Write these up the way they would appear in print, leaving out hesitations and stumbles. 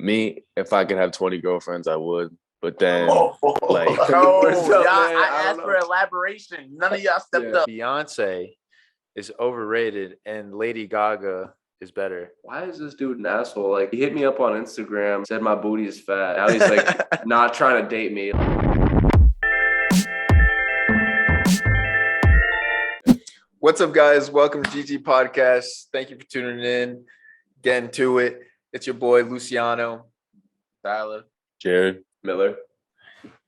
Me, if I could have 20 girlfriends, I would. But then, like, I asked for elaboration. None of y'all stepped up. Beyonce is overrated and Lady Gaga is better. Why is this dude an asshole? Like, he hit me up on Instagram, said my booty is fat. Now he's like not trying to date me. What's up, guys? Welcome to GG Podcast. Thank you for tuning in. Getting to it. It's your boy Luciano, Tyler, Jared, Miller,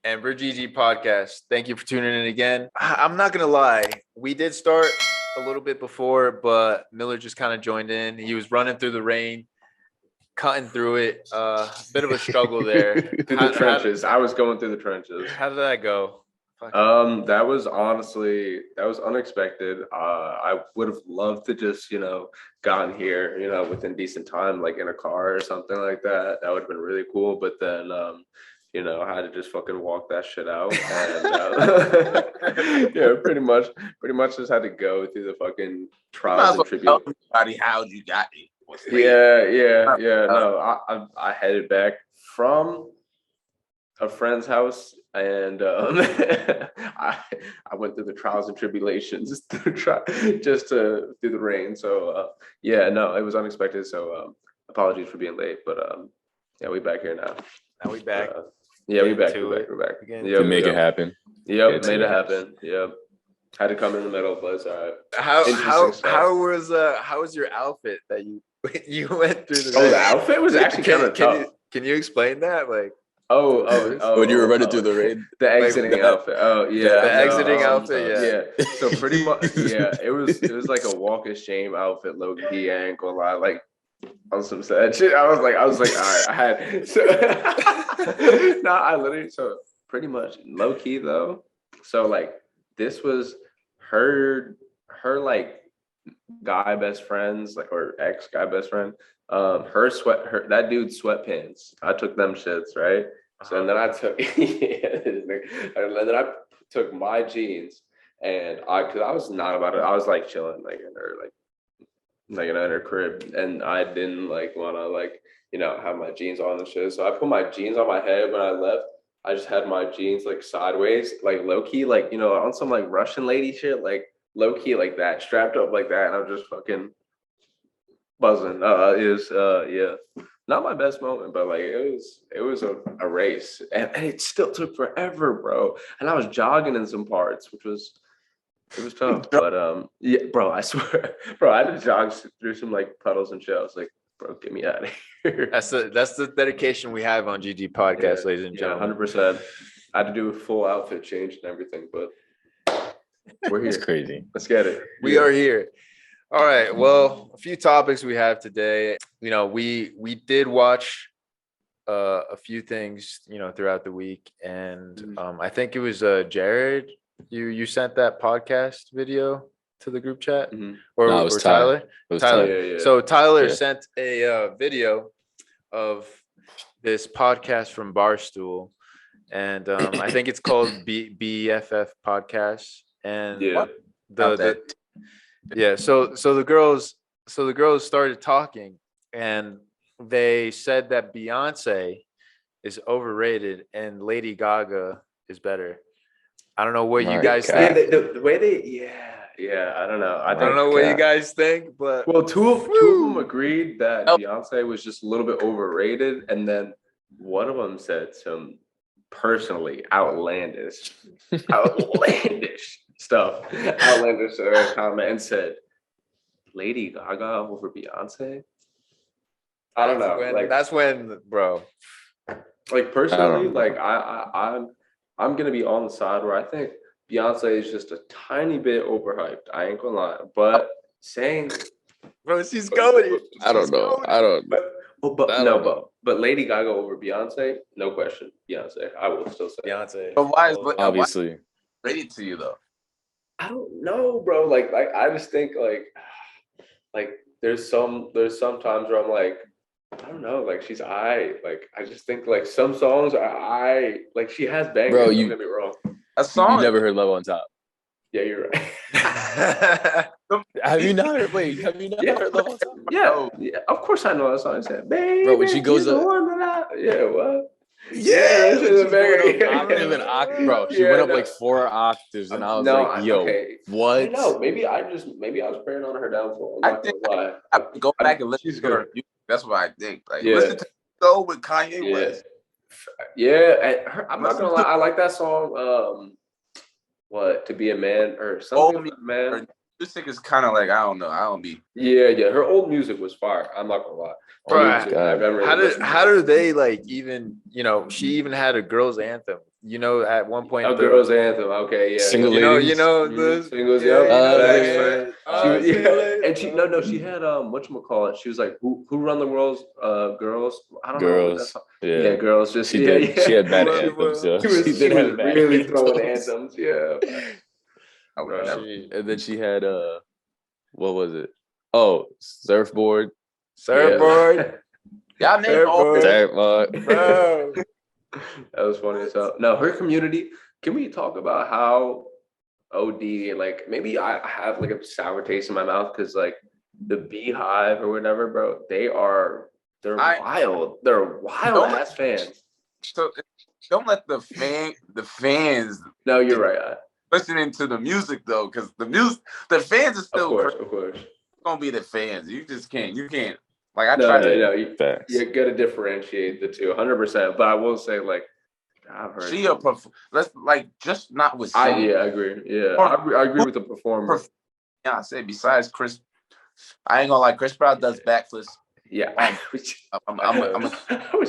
and we're GG Podcast. Thank you for tuning in again. I'm not gonna lie, we did start a little bit before, but Miller just kind of joined in. He was running through the rain, cutting through it. Bit of a struggle there. Through the trenches. I was going through the trenches. How did that go? That was unexpected. I would have loved to just, gotten here, within decent time, like in a car or something like that. That would have been really cool. But then, I had to just fucking walk that shit out. And yeah, pretty much just had to go through the fucking trials and tribulations. How you got it? No, I headed back from a friend's house, and I went through the trials and tribulations just to through the rain. So it was unexpected. So apologies for being late, but we back here now. Now we back. We're back. To make it happen. Yep, made it happen. Yep. Had to come in the middle, but it's all right. How was your outfit that you went through the rain? The outfit was actually kind of tough. Can you explain that? Like, when you were running through the rain, the exiting outfit. Exiting outfit. Yeah. So pretty much, it was like a walk of shame outfit, low key. I ain't gonna lie, like on some sad shit. I was like, all right, I had. So, I literally. So pretty much low key though. So like this was her like guy best friends, like, or ex guy best friend. That dude's sweatpants. I took them shits, right? So and then I took and then I took my jeans, and cause I was not about it. I was like chilling like in her crib, and I didn't like wanna have my jeans on and shit. So I put my jeans on my head when I left. I just had my jeans like sideways, like low key, like on some like Russian lady shit, like low key like that, strapped up like that, and I'm just fucking buzzing. Not my best moment, but like it was a race, and it still took forever, bro. And I was jogging in some parts, which was tough. But bro, I swear, bro, I had to jog through some like puddles and shit. I was like, bro, get me out of here. That's the dedication we have on GG Podcast, ladies and gentlemen. 100%. I had to do a full outfit change and everything, but we're here. It's crazy. Let's get it. We are here. All right. Well, a few topics we have today. We did watch a few things, throughout the week, and I think it was Jared. You sent that podcast video to the group chat, or no, it was Tyler. It was Tyler. Yeah. So Tyler sent a video of this podcast from Barstool, and I think it's called BFF Podcast, and So the girls started talking, and they said that Beyonce is overrated and Lady Gaga is better. I don't know what you guys think. The way they, I don't know. I don't know what you guys think, but two of them agreed that Beyonce was just a little bit overrated, and then one of them said some personally outlandish stuff. Outlandish comment and said, "Lady Gaga over Beyonce." I don't know. That's when, bro. Like personally, like I'm gonna be on the side where I think Beyonce is just a tiny bit overhyped. I ain't gonna lie, but saying, bro, she's going. I don't know. But Lady Gaga over Beyonce, no question. Beyonce, I will still say Beyonce. But why is obviously rated to you though? I don't know, bro. Like I just think like there's some times where I'm like, I don't know, like she's I just think like some songs are like she has bangers. Bro, don't get me wrong. A song you never heard Love on Top. Yeah, you're right. Have you not heard Love on Top? Yeah, of course I know that song. I said, baby, bro, when she goes up, Yeah, what? Yeah, that shit is a banger. I don't even bro. She went up like 4 octaves, and I was like, "Yo, what?" I don't know. Maybe I was praying on her downfall. I'm not gonna lie. I go back and listen to her. That's what I think. Like, listen to Go with Kanye West. Yeah, I'm not gonna lie. I like that song. What, to be a man or something? Man, her music is kind of like, I don't know. I don't be. Yeah. Her old music was fire. I'm not gonna lie. Bro, how do they like even? You know, she even had a girls' anthem. You know, at one point, a girls' anthem. Okay, yeah. Single you know the singles. And she she had whatchamacallit. She was like, who run the world's girls? I don't know. What that's yeah, girls. Just she did. She had bad anthems. She was really throwing anthems. Yeah. And then she had what was it? Oh, surfboard. Y'all named all Surfboard. Bro. That was funny as hell. No, her community. Can we talk about how OD, like, maybe I have like a sour taste in my mouth because like the Beehive or whatever, bro, they're wild. They're wild ass fans. So don't let the fans. No, you're right. Listening to the music though, because the fans are still of course. Gonna be the fans. You just can't. You can't. Like I try to. You gotta differentiate the two, 100%. But I will say, like, I've heard let's like just not with. I agree. Yeah, I agree with the performer. Yeah, I say besides Chris, I ain't gonna lie. Chris Brown does backflips. Yeah, I was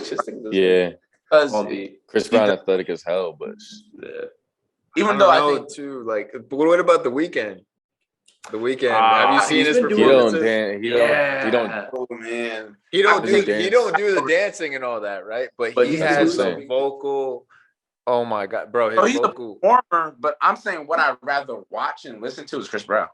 just thinking. Yeah, Chris Brown athletic as hell, but even though I think too, like, but what about The Weeknd? The Weeknd. Have you seen his performances? He don't. Oh man, he don't do the dancing and all that, right? But he has a vocal. Oh my god, bro! He's vocal. A performer, but I'm saying what I'd rather watch and listen to is Chris Brown.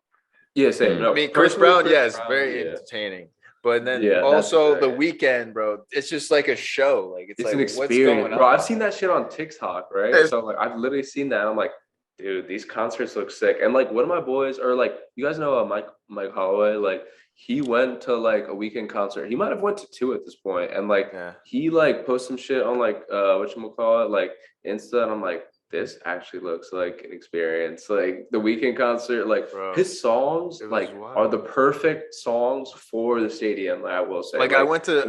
Yeah, same. I mean, Chris Brown, yes, very entertaining. But then also The Weeknd, bro, it's just like a show. Like it's like, an experience, bro. I've seen that shit on TikTok, right? So like I've literally seen that. I'm like, dude, these concerts look sick. And like one of my boys, or like you guys know Mike Holloway, like he went to like a Weeknd concert. He might have went to 2 at this point, and like he like posted some shit on like whatchamacallit, like Insta, and I'm like, this actually looks like an experience. Like the Weeknd concert, like his songs like are the perfect songs for the stadium. Like, I will say, like I went to the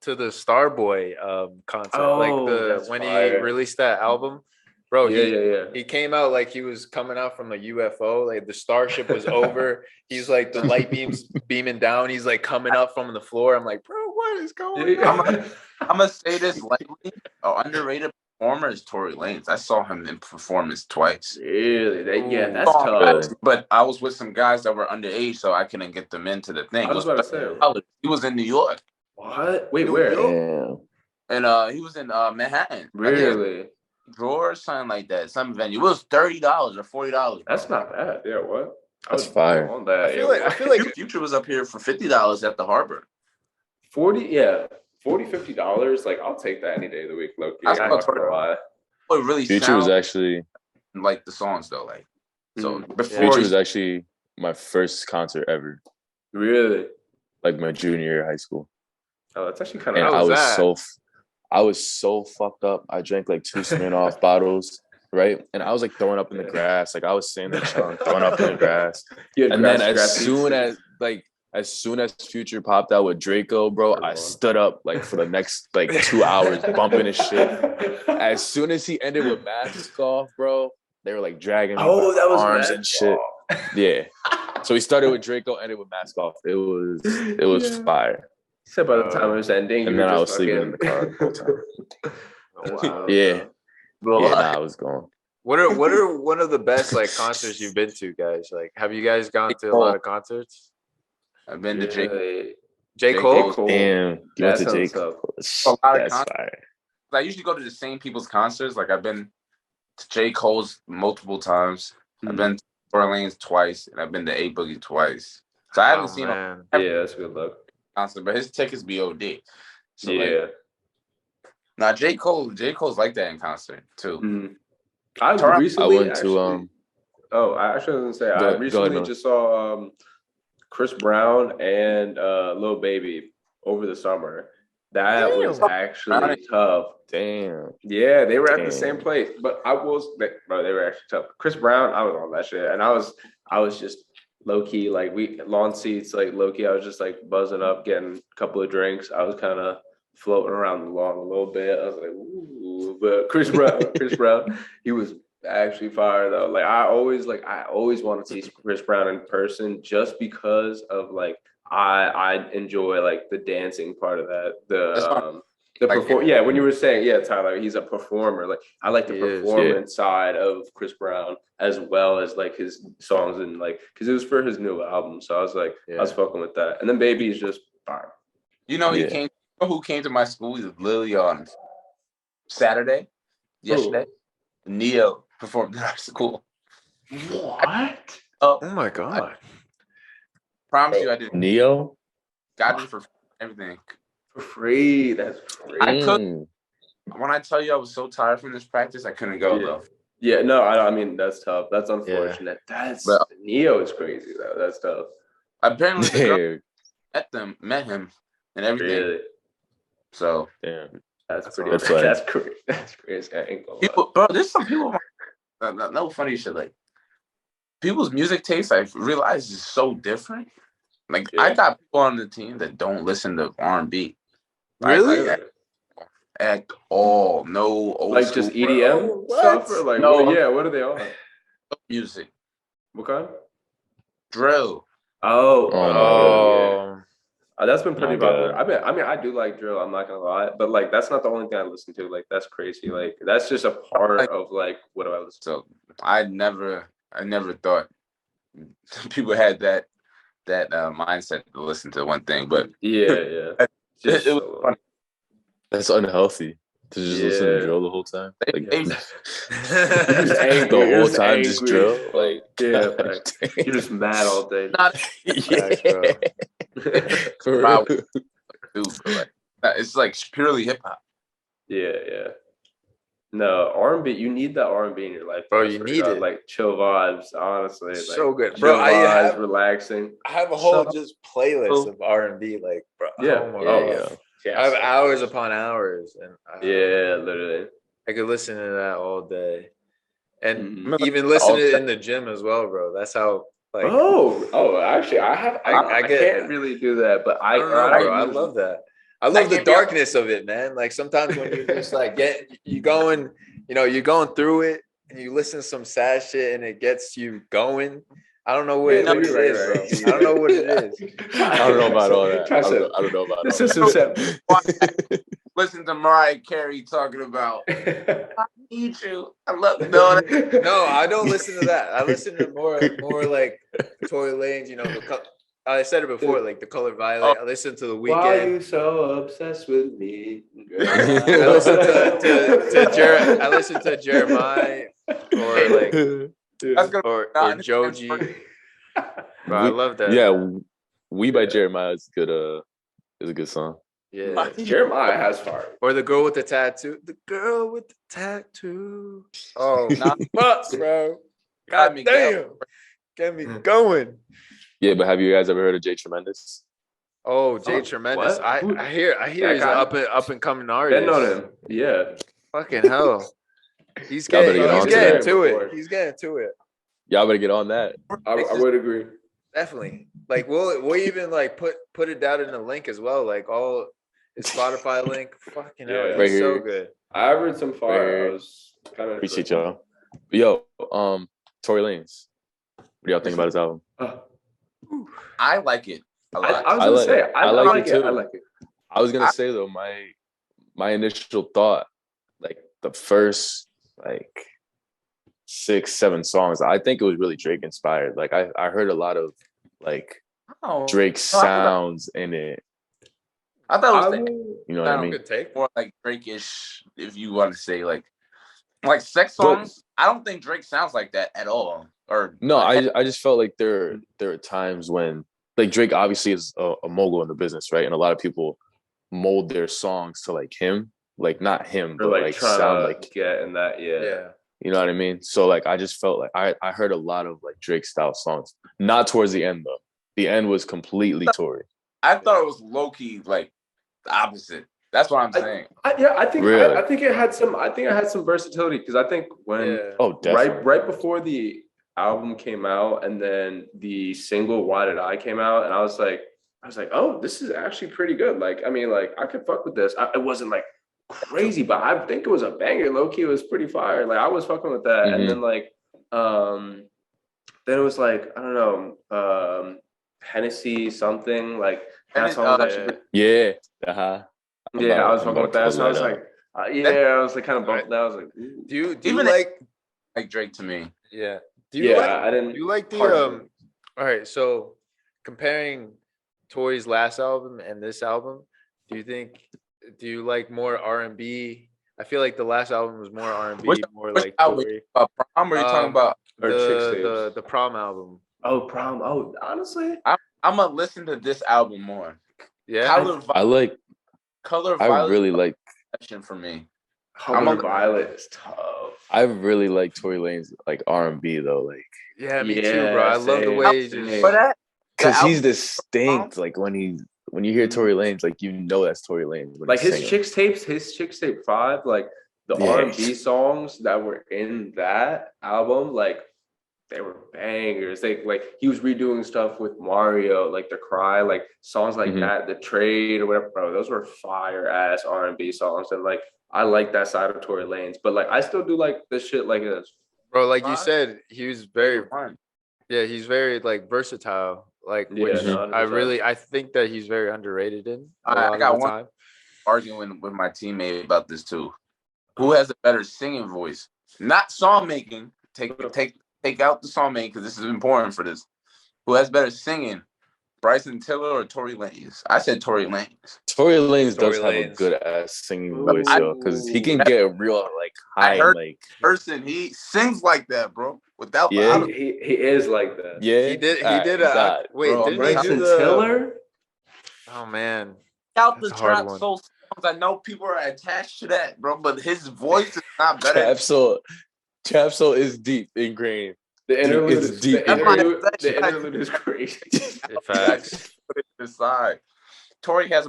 Starboy concert, when he released that album. Bro, he came out like he was coming out from a UFO. Like the starship was over. He's like the light beams beaming down. He's like coming up from the floor. I'm like, bro, what is going on? I'm gonna say this lightly. Underrated performer is Torey Lanez. I saw him in performance twice. Really? That's tough. But I was with some guys that were underage, so I couldn't get them into the thing. I was about to say. He was in New York. What? Wait, where? York. And he was in Manhattan. Really? Drawer, something like that. Some venue. It was $30 or $40. That's not bad. Yeah, what? That's fire. On that. I feel like Future was up here for $50 at the Harbor. $50, like I'll take that any day of the week, low key. I'm not gonna lie. It really Future was actually like the songs though, like so before Future was actually my first concert ever. Really? Like my junior year of high school. Oh, that's actually kind of. And I was so fucked up. I drank like 2 Smirnoff bottles, right? And I was like throwing up in the grass. Like I was sitting there chilling, throwing up in the grass. And then as soon as Future popped out with Draco, bro, I stood up like for the next like 2 hours bumping his shit. As soon as he ended with Mask Off, bro, they were like dragging me by the arms and shit. Yeah. So he started with Draco, ended with Mask Off. It was fire. He said by the time it was ending, and then I was sleeping in the car the whole time. Wow. Yeah. I was going. What are one of the best like concerts you've been to, guys? Like, have you guys gone to a lot of concerts? I've been to J. Cole. Damn, you went to J. Cole. That's fire. I usually go to the same people's concerts. Like I've been to J. Cole's multiple times. I've been to Orleans twice, and I've been to A Boogie twice. So I haven't seen him. Yeah, that's a good look. Concert, but his tickets be OD. So yeah. Now J. Cole's like that in concert too. Mm-hmm. I recently just saw Chris Brown and Lil Baby over the summer, That was actually tough. Damn. Yeah, they were at the same place, but they were actually tough. Chris Brown, I was on that shit, and I was just low key, like lawn seats, like low key. I was just like buzzing up, getting a couple of drinks. I was kind of floating around the lawn a little bit. I was like, ooh, but Chris Brown, he was actually fire though. Like I always want to see Chris Brown in person, just because of like I enjoy like the dancing part of that. When you were saying, Tyler, he's a performer. Like I like the performance side of Chris Brown as well as like his songs, and like because it was for his new album, so I was like, I was fucking with that. And then Baby is just fire. Who came to my school? He was literally on yesterday. Neo performed in our school. What? Oh my god! Promise you, I did. Neo got it for everything. For free. That's free. I could. When I tell you I was so tired from this practice, I couldn't go though. Yeah, no, I mean that's tough. That's unfortunate. Neo is crazy though. That's tough. Apparently, the girl met him, and everything. Really? So damn, that's pretty. That's crazy. That's crazy. I ain't gonna lie. Bro, there's some people. No funny shit. Like people's music taste, I realize is so different. Like I got people on the team that don't listen to R&B. Really? Like, at all. No old like just EDM stuff or like what are they on? Music. What kind? Drill. That's been pretty popular. I do like drill, I'm not gonna lie, but like that's not the only thing I listen to. Like that's crazy. Like that's just a part of like what do I listen to? So I never thought people had that mindset to listen to one thing, but it was funny. That's unhealthy to just listen to drill the whole time. Like, the whole time just drill. Like, you're just mad all day. It's like purely hip hop. Yeah. No, R&B. You need that R&B in your life, bro. You need it. Like chill vibes. Honestly, like, so good, bro. Vibes, relaxing. I have a whole just playlist of R&B, like, bro. I have hours upon hours, and literally, I could listen to that all day, and even listen to it in the gym as well, bro. That's how. Like, actually, I can't really do that, but I love that. I love the darkness of it, man. Like sometimes when you're just like you're going through it, and you listen to some sad shit, and it gets you going. I don't know what it is, bro. I don't know what it is. I don't know about all that. I don't know about all that. Listen to Mariah Carey talking about I need you. I love no, I don't listen to that. I listen to more like Torey Lanez, I said it before, like The Color Violet. I listen to The Weeknd. Why are you so obsessed with me? I listen to Jeremiah or Joji. Bro, I love that. Yeah, We by Jeremiah is good. Is a good song. Yeah, Jeremiah has fire. Or The Girl with the Tattoo. The Girl with the Tattoo. Oh, nuts, bro. God damn. Get me going. Yeah, but have you guys ever heard of JayTremendous? Oh, JayTremendous. I hear he's an up and coming artist. Been on him. Yeah. Fucking hell. He's getting to it. He's getting to it. Y'all better get on that. I would agree. Definitely. Like we'll even like put it down in the link as well. Like all his Spotify link. Fucking hell. Right He's here. so good. I heard some fire. I was kind of appreciate y'all. Yo, Tory Lanez. What do y'all think about his album? I like it a lot. I was gonna say I like it too. I like it. I was gonna say though, my initial thought, like the first like 6-7 songs, I think it was really Drake inspired. Like I heard a lot of like Drake sounds in it. I thought it was you know what I mean? Good take. More like Drake-ish, if you want to say like sex songs. I don't think Drake sounds like that at all. Or no, I just felt like there are times when like Drake obviously is a mogul in the business, right? And a lot of people mold their songs to like him, like not him, but like sound like get in that, yeah. You know what I mean? So like I just felt like I heard a lot of like Drake style songs. Not towards the end though. The end was completely Tory. I thought it was low key like the opposite. That's what I'm saying. I think Really? I think it had some. I think it had some versatility because I think when right before the album came out and then the single "Why Did I" came out, and I was like, oh, this is actually pretty good. Like, I mean, like I could fuck with this. It wasn't like crazy, but I think it was a banger. Low key, it was pretty fire. Like I was fucking with that, and then like, then it was like I don't know, Hennessy something like that song was actually yeah, yeah, I was fucking with that. So I was like, I was like kind of bumped that. I was like, do you even like Drake to me? Yeah. Do you I didn't. Do you like the All right, so comparing Torey's last album and this album, do you like more R&B? I feel like the last album was more R&B, more like Torey. Prom? Or are you talking about the Prom album? Oh, Prom. Oh, honestly, I'm gonna listen to this album more. Yeah, Color Violet. I really like for me. Color Violet is tough. I really like Tory Lanez like R&B though. Like me too, bro. I love the way he just because he's distinct. Like when you hear Tory Lanez, like you know that's Tory Lanez. Like his Chicks Tape 5, like the R&B songs that were in that album, like they were bangers. Like he was redoing stuff with Mario, like The Cry, like songs like that, The Trade or whatever, bro. Those were fire ass R&B songs, and like I like that side of Tory Lanez, but like I still do like this shit like this. Bro, like you said, he was very he's very like versatile. Like which I think that he's very underrated in. I got one arguing with my teammate about this too. Who has a better singing voice? Not song making. Take out the song making because this is important for this. Who has better singing? Bryson Tiller or Tory Lanez? I said Tory Lanez. Tory Lanez does have a good ass singing voice, yo, because he can get a real like high. I heard like person he sings like that, bro. Without he is like that. Yeah, he did. Wait, bro, didn't Bryson he do Tiller? Oh man, out the Trap Soul songs. I know people are attached to that, bro, but his voice is not better. Trap Soul is deep ingrained. The interlude is deep. The interlude is crazy. Facts. Put it aside. Torey has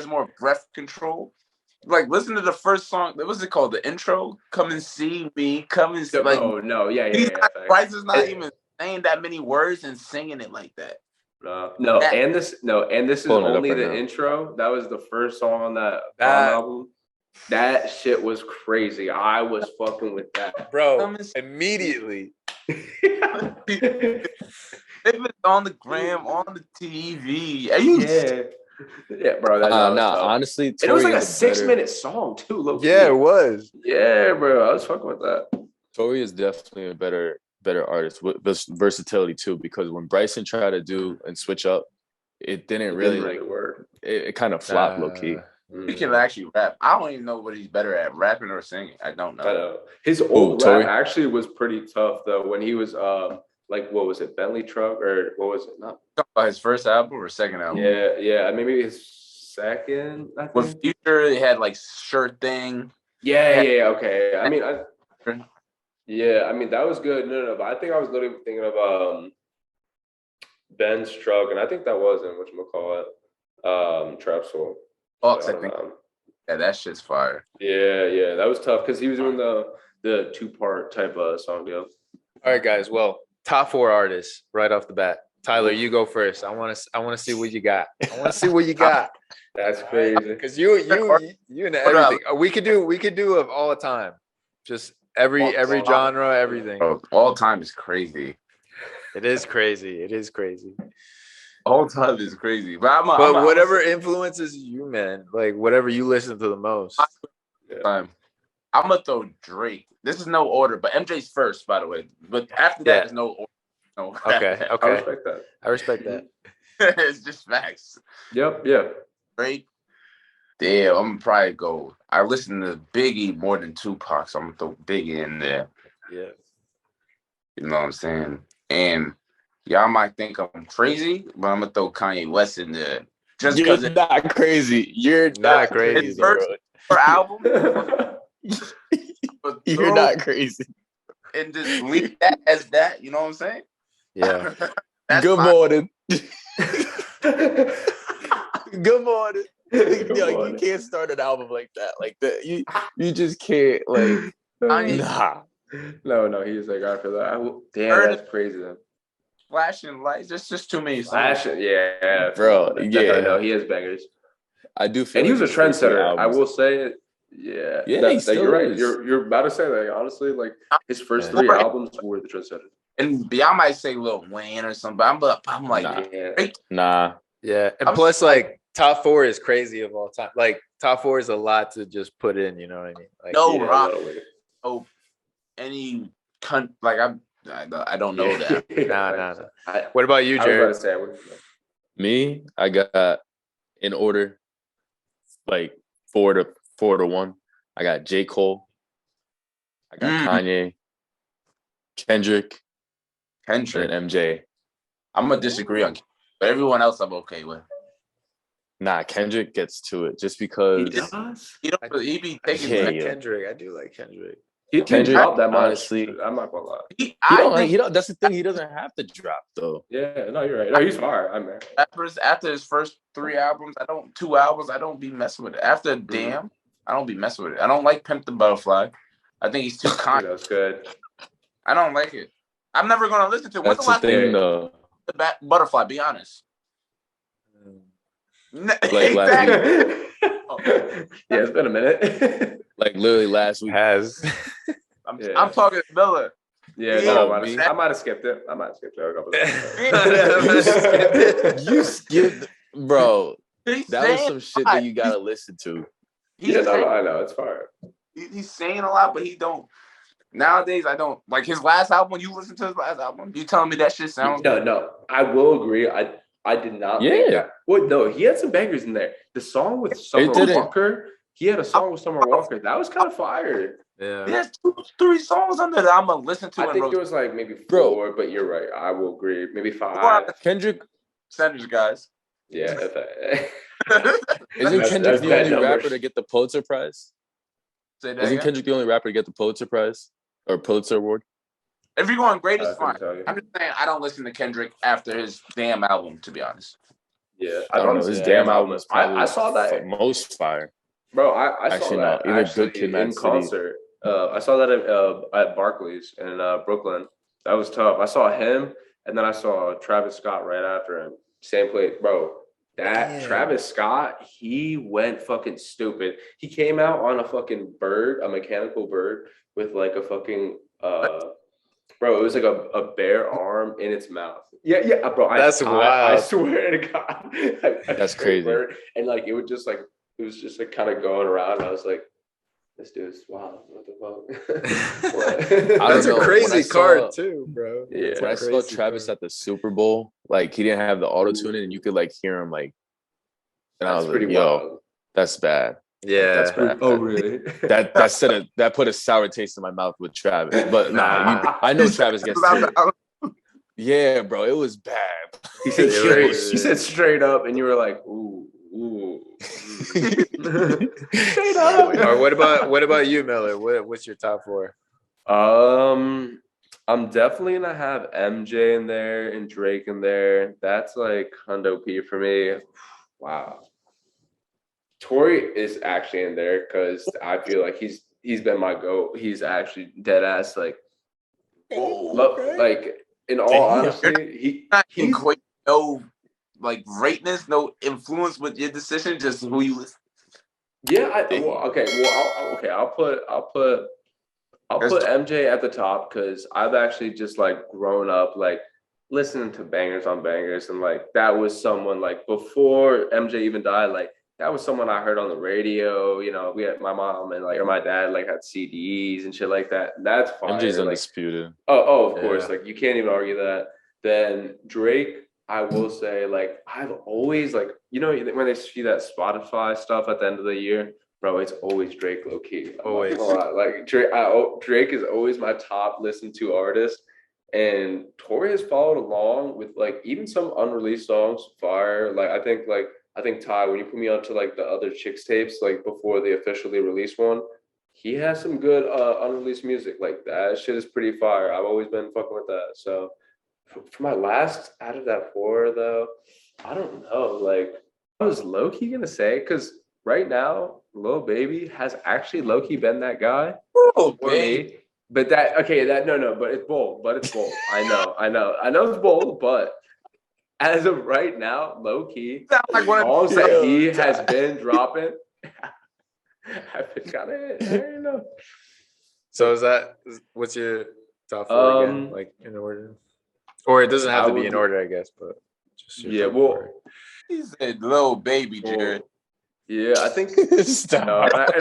more breath control. Like listen to the first song. What was it called? The intro. Come and see me. Come and see. Like, Bryce is not even saying that many words and singing it like that. And this is only the intro. That was the first song on that album. That shit was crazy. I was fucking with that, bro. Immediately. It was on the gram, on the TV. Yeah, bro. Honestly, it was like a 6-minute song too. It was. Yeah, bro. I was fucking with that. Tory is definitely a better artist with versatility too. Because when Bryson tried to do and switch up, it didn't really work. It kind of flopped low key. He can actually rap. I don't even know what he's better at, rapping or singing. I don't know. I know. His old rap actually was pretty tough though. When he was like what was it, Bentley Truck or what was it? Not about his first album or second album. Yeah. Maybe his second. I think. With Future, they had like Shirt Thing. Yeah. Okay. I mean, that was good. No, but I think I was literally thinking of Ben's Truck, and I think that wasn't whatchamacallit, Trap Soul. I think that shit's fire. Yeah, that was tough because he was doing the 2-part type of song deal. All right, guys. Well, top 4 artists right off the bat. Tyler, you go first. I want to see what you got. That's crazy. Because you into everything. We could do of all time. Just every genre, everything. Bro, all time is crazy. It is crazy. All time is crazy. But whatever influences you, man, like whatever you listen to the most. I'm gonna throw Drake. This is no order, but MJ's first, by the way. But after that, there's no order. No. Okay. I respect that. It's just facts. Yep. Yeah. Drake. Damn, I'm gonna probably go. I listen to Biggie more than Tupac, so I'm gonna throw Biggie in there. Yeah. You know what I'm saying? And y'all might think I'm crazy, but I'm gonna throw Kanye West in there. Just because it's not crazy. You're not crazy. His first album. You're not crazy. And just leave that as that. You know what I'm saying? Yeah. Good morning. Good morning. You can't start an album like that. Like that, you just can't. Like, nah. No, he's like after that. Damn, that's crazy. Then. Flashing lights. It's just too many songs. Flashing, yeah, bro. Yeah, no, he has bangers. I do feel. And like he was a trendsetter. I will say it. Yeah, you're right. You're about to say that. Honestly, like his first 3 albums were the trendsetters. And y'all might say Lil Wayne or something, but I'm like, nah. Yeah, and plus, like top 4 is crazy of all time. Like top 4 is a lot to just put in. You know what I mean? Like, no rock. Oh, any like I don't know that. Nah. What about you, Jared? I was about to say, Me, I got in order, like 4 to 1. I got J. Cole. I got Kanye, Kendrick, and MJ. I'm gonna disagree on, but everyone else I'm okay with. Nah, Kendrick gets to it just because he be taking Kendrick. I do like Kendrick. He didn't drop that much. Honestly, I'm not gonna lie. He don't. That's the thing. He doesn't have to drop though. Yeah, no, you're right. No, he's fire. I'm there. After his first 3 albums, 2 albums, I don't be messing with it. After Damn, I don't be messing with it. I don't like Pimp the Butterfly. I think he's too kind. That's good. I don't like it. I'm never gonna listen to it. That's the thing, though. The Butterfly. Be honest. Like last week. Yeah, it's been a minute. Like literally last week. I'm talking Miller. Yeah, no, I might have skipped it. A couple of You skipped, bro. That was some shit that you gotta listen to. I know it's fire. He's saying a lot, but he don't. Nowadays, I don't like his last album. You listen to his last album. You telling me that shit sounds? No. I will agree. I did not think that. Well, no, he had some bangers in there. The song with Summer Walker. He had a song with Summer Walker. That was kind of fire. Yeah. There's 2-3 songs on there that I'm gonna listen to. I think there was like maybe 4, but you're right. I will agree. Maybe 5. Kendrick. Scenerios, guys. Yeah. Isn't Kendrick the only rapper to get the Pulitzer Prize? Isn't Kendrick the only rapper to get the Pulitzer Prize or Pulitzer Award? If you're going great, it's fine. I'm just saying I don't listen to Kendrick after his Damn album, to be honest. Yeah, I don't know. His Damn album is probably I saw that most fire. Bro, I saw that Good Kid, in concert. I saw that at Barclays in Brooklyn. That was tough. I saw him, and then I saw Travis Scott right after him. Same place, bro. Travis Scott, he went fucking stupid. He came out on a fucking bird, a mechanical bird, with like a fucking bro, it was like a bare arm in its mouth. Yeah, bro. That's wild. I swear to God. That's crazy. And like it was just like kind of going around. And I was like, this dude's wild. What the fuck? That's a crazy card too, bro. Yeah. When I saw Travis at the Super Bowl, like he didn't have the auto tune in, and you could like hear him like, and I was like, yo, that's bad. Yeah, that's bad. Oh, really? That put a sour taste in my mouth with Travis. But I know Travis gets to it. Yeah, bro, it was bad. He said straight up, and you were like, ooh. Straight up. Or what about you, Miller? What's your top 4? I'm definitely gonna have MJ in there and Drake in there. That's like hundo P for me. Wow. Torey is actually in there because I feel like he's been my GOAT. He's actually dead ass like like in all honesty, he's no like greatness, no influence with your decision, just who you listen. Yeah, I'll put MJ at the top because I've actually just like grown up like listening to bangers on bangers, and like that was someone like before MJ even died, like that was someone I heard on the radio. You know, we had my mom and like or my dad like had CDs and shit like that. That's fine. MJ's like, undisputed. Of course, like you can't even argue that. Then Drake, I will say, like I've always like when they see that Spotify stuff at the end of the year, bro, it's always Drake low key. Always like Drake is always my top listened to artist. And Torey has followed along with like even some unreleased songs, fire. Like I think Ty, when you put me onto like the other Chicks tapes, like before they officially released one, he has some good unreleased music. Like that shit is pretty fire. I've always been fucking with that. So for my last out of that 4 though, I don't know. Like was low-key gonna say, because right now, Lil Baby has actually low-key been that guy for me. But that but it's bold. I know it's bold, but as of right now, low-key, like one songs that he has been dropping, I've been kind of, I don't know. So what's your top four again? Like in order? Or it doesn't have to be in order, I guess, but just he said Lil Baby, Jared. Yeah, I think and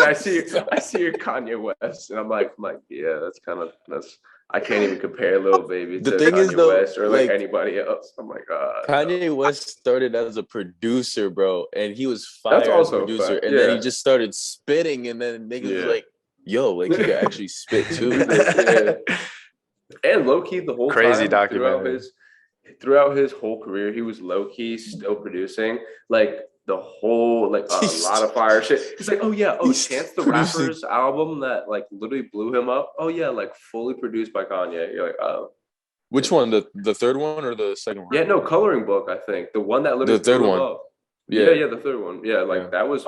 I see your Kanye West, and I'm like, yeah, I can't even compare Lil Baby to Kanye West or like anybody else. I'm like, Kanye West started as a producer, bro, and he was fire That's also as a producer, and then he just started spitting, and then niggas was like, yo, like he could actually spit too. And low key the whole crazy time documentary. Throughout his whole career, he was low key still producing like the whole a lot of fire shit. He's like, Chance the Rapper's album that like literally blew him up. Oh yeah, like fully produced by Kanye. You're like, oh. Which one? The third one or the second one? Yeah, no, Coloring Book, I think. The one that literally the third one. Up. Yeah, the third one. Yeah, that was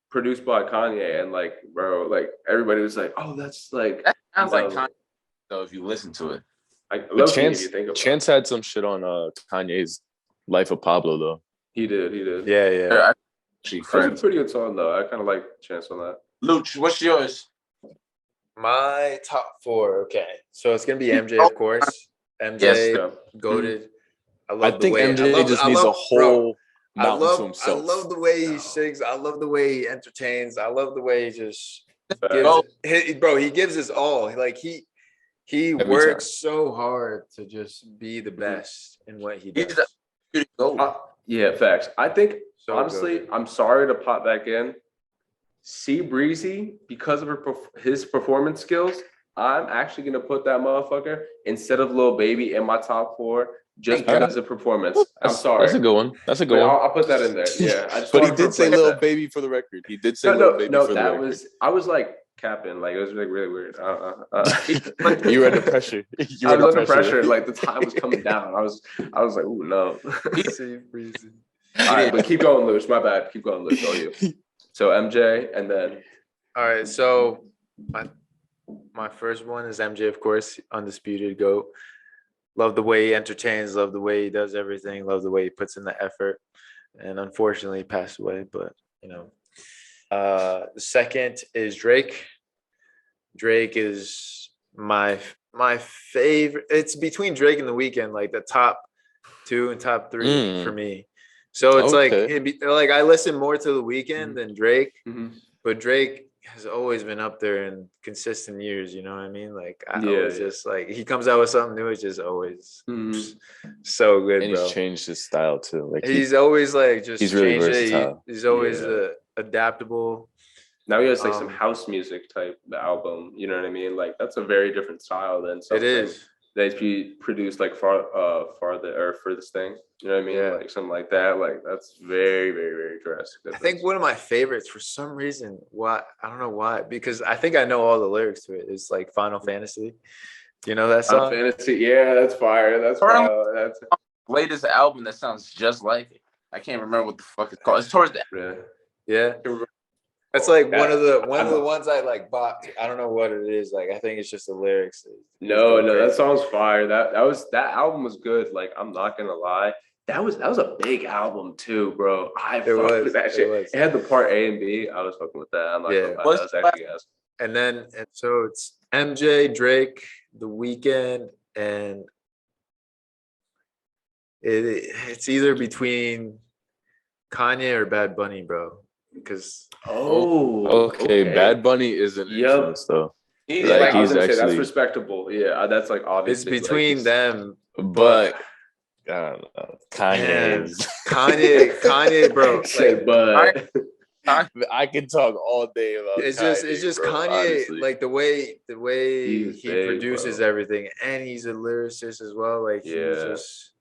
produced by Kanye, and like, bro, like everybody was like, oh, that's like that sounds like Kanye. So if you listen to it. Like Chance had some shit on Kanye's Life of Pablo though. He did. Yeah. That's a pretty good song though. I kind of like Chance on that. Luch, what's yours? My top four. Okay, so it's gonna be MJ, of course. MJ, goated. I think MJ just needs a whole mountain to himself. I love the way he sings. I love the way he entertains. I love the way he just he gives his all. Like he works so hard to just be the best in what he does. Yeah, facts. I think honestly, I'm sorry to pop back in. C Breezy, because of his performance skills, I'm actually gonna put that motherfucker instead of Lil Baby in my top four just because of performance. I'm sorry. That's a good one. I'll put that in there. Yeah, but he did say Lil Baby for the record. He did say Lil Baby for the record. I was like capping, like it was like really weird. You were under pressure. I was under pressure. Like the time was coming down. I was like, ooh, no. All right, but keep going, Luce. My bad. Keep going, Luce. All you. So MJ, and then. All right. So my first one is MJ, of course, undisputed GOAT. Love the way he entertains. Love the way he does everything. Love the way he puts in the effort. And unfortunately, he passed away. But the second is Drake. Drake is my favorite. It's between Drake and The Weeknd, like the top 2 and top 3 for me. So it's like I listen more to The Weeknd than Drake, but Drake has always been up there in consistent years. You know what I mean? Like just like he comes out with something new. It's just always so good, and bro. He's changed his style too. Like he's always like just he's really versatile. He's always adaptable. Now he has like some house music type album. You know what I mean? Like that's a very different style than something. It is. That he produced like Furthest Thing, you know what I mean? Like something like that. Like that's very, very, very drastic. I think one of my favorites for some reason, I don't know why, because I think I know all the lyrics to it. It's like Final Fantasy. You know that song? Final Fantasy, yeah, that's fire. That's latest album that sounds just like it. I can't remember what the fuck it's called. It's towards the end. Yeah. That's like one of the ones I like bought. I don't know what it is. Like I think it's just the lyrics. No, that song's fire. That album was good. Like I'm not gonna lie, that was a big album too, bro. I fucked with that shit. It had the part A and B. I was fucking with that. I'm not gonna lie. That was actually gas. And so it's MJ, Drake, The Weeknd, and it's either between Kanye or Bad Bunny, bro. Because okay, Bad Bunny is an influence though. He's actually that's respectable. Yeah, that's like obvious. It's between them, but I don't know. Kanye, bro. I can talk all day about. It's just bro, Kanye, honestly. Like the way he produces everything, and he's a lyricist as well. Like he's just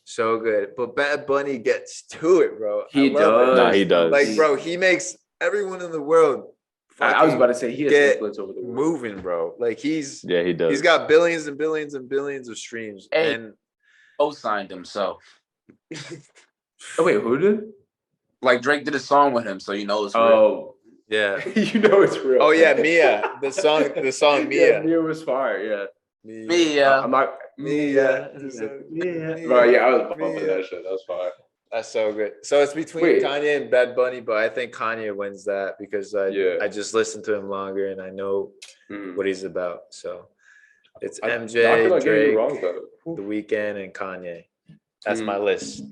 so good. But Bad Bunny gets to it, bro. He does. Nah, he does. Like, bro, he makes everyone in the world. I was about to say he has influence over the world. Moving, bro. Like he does. He's got billions and billions and billions of streams. And co-signed himself. Oh wait, who did? Like Drake did a song with him, so you know it's real. Oh, Yeah. you know it's real. Oh yeah, Mia. The song Mia. Yeah, Mia was fire. Yeah. Mia. I'm not Mia. But yeah, I was bumping that shit. That was fire. That's so good. So it's between Kanye and Bad Bunny, but I think Kanye wins that because I just listened to him longer and I know what he's about. So it's MJ, Drake, The Weeknd, and Kanye. That's my list.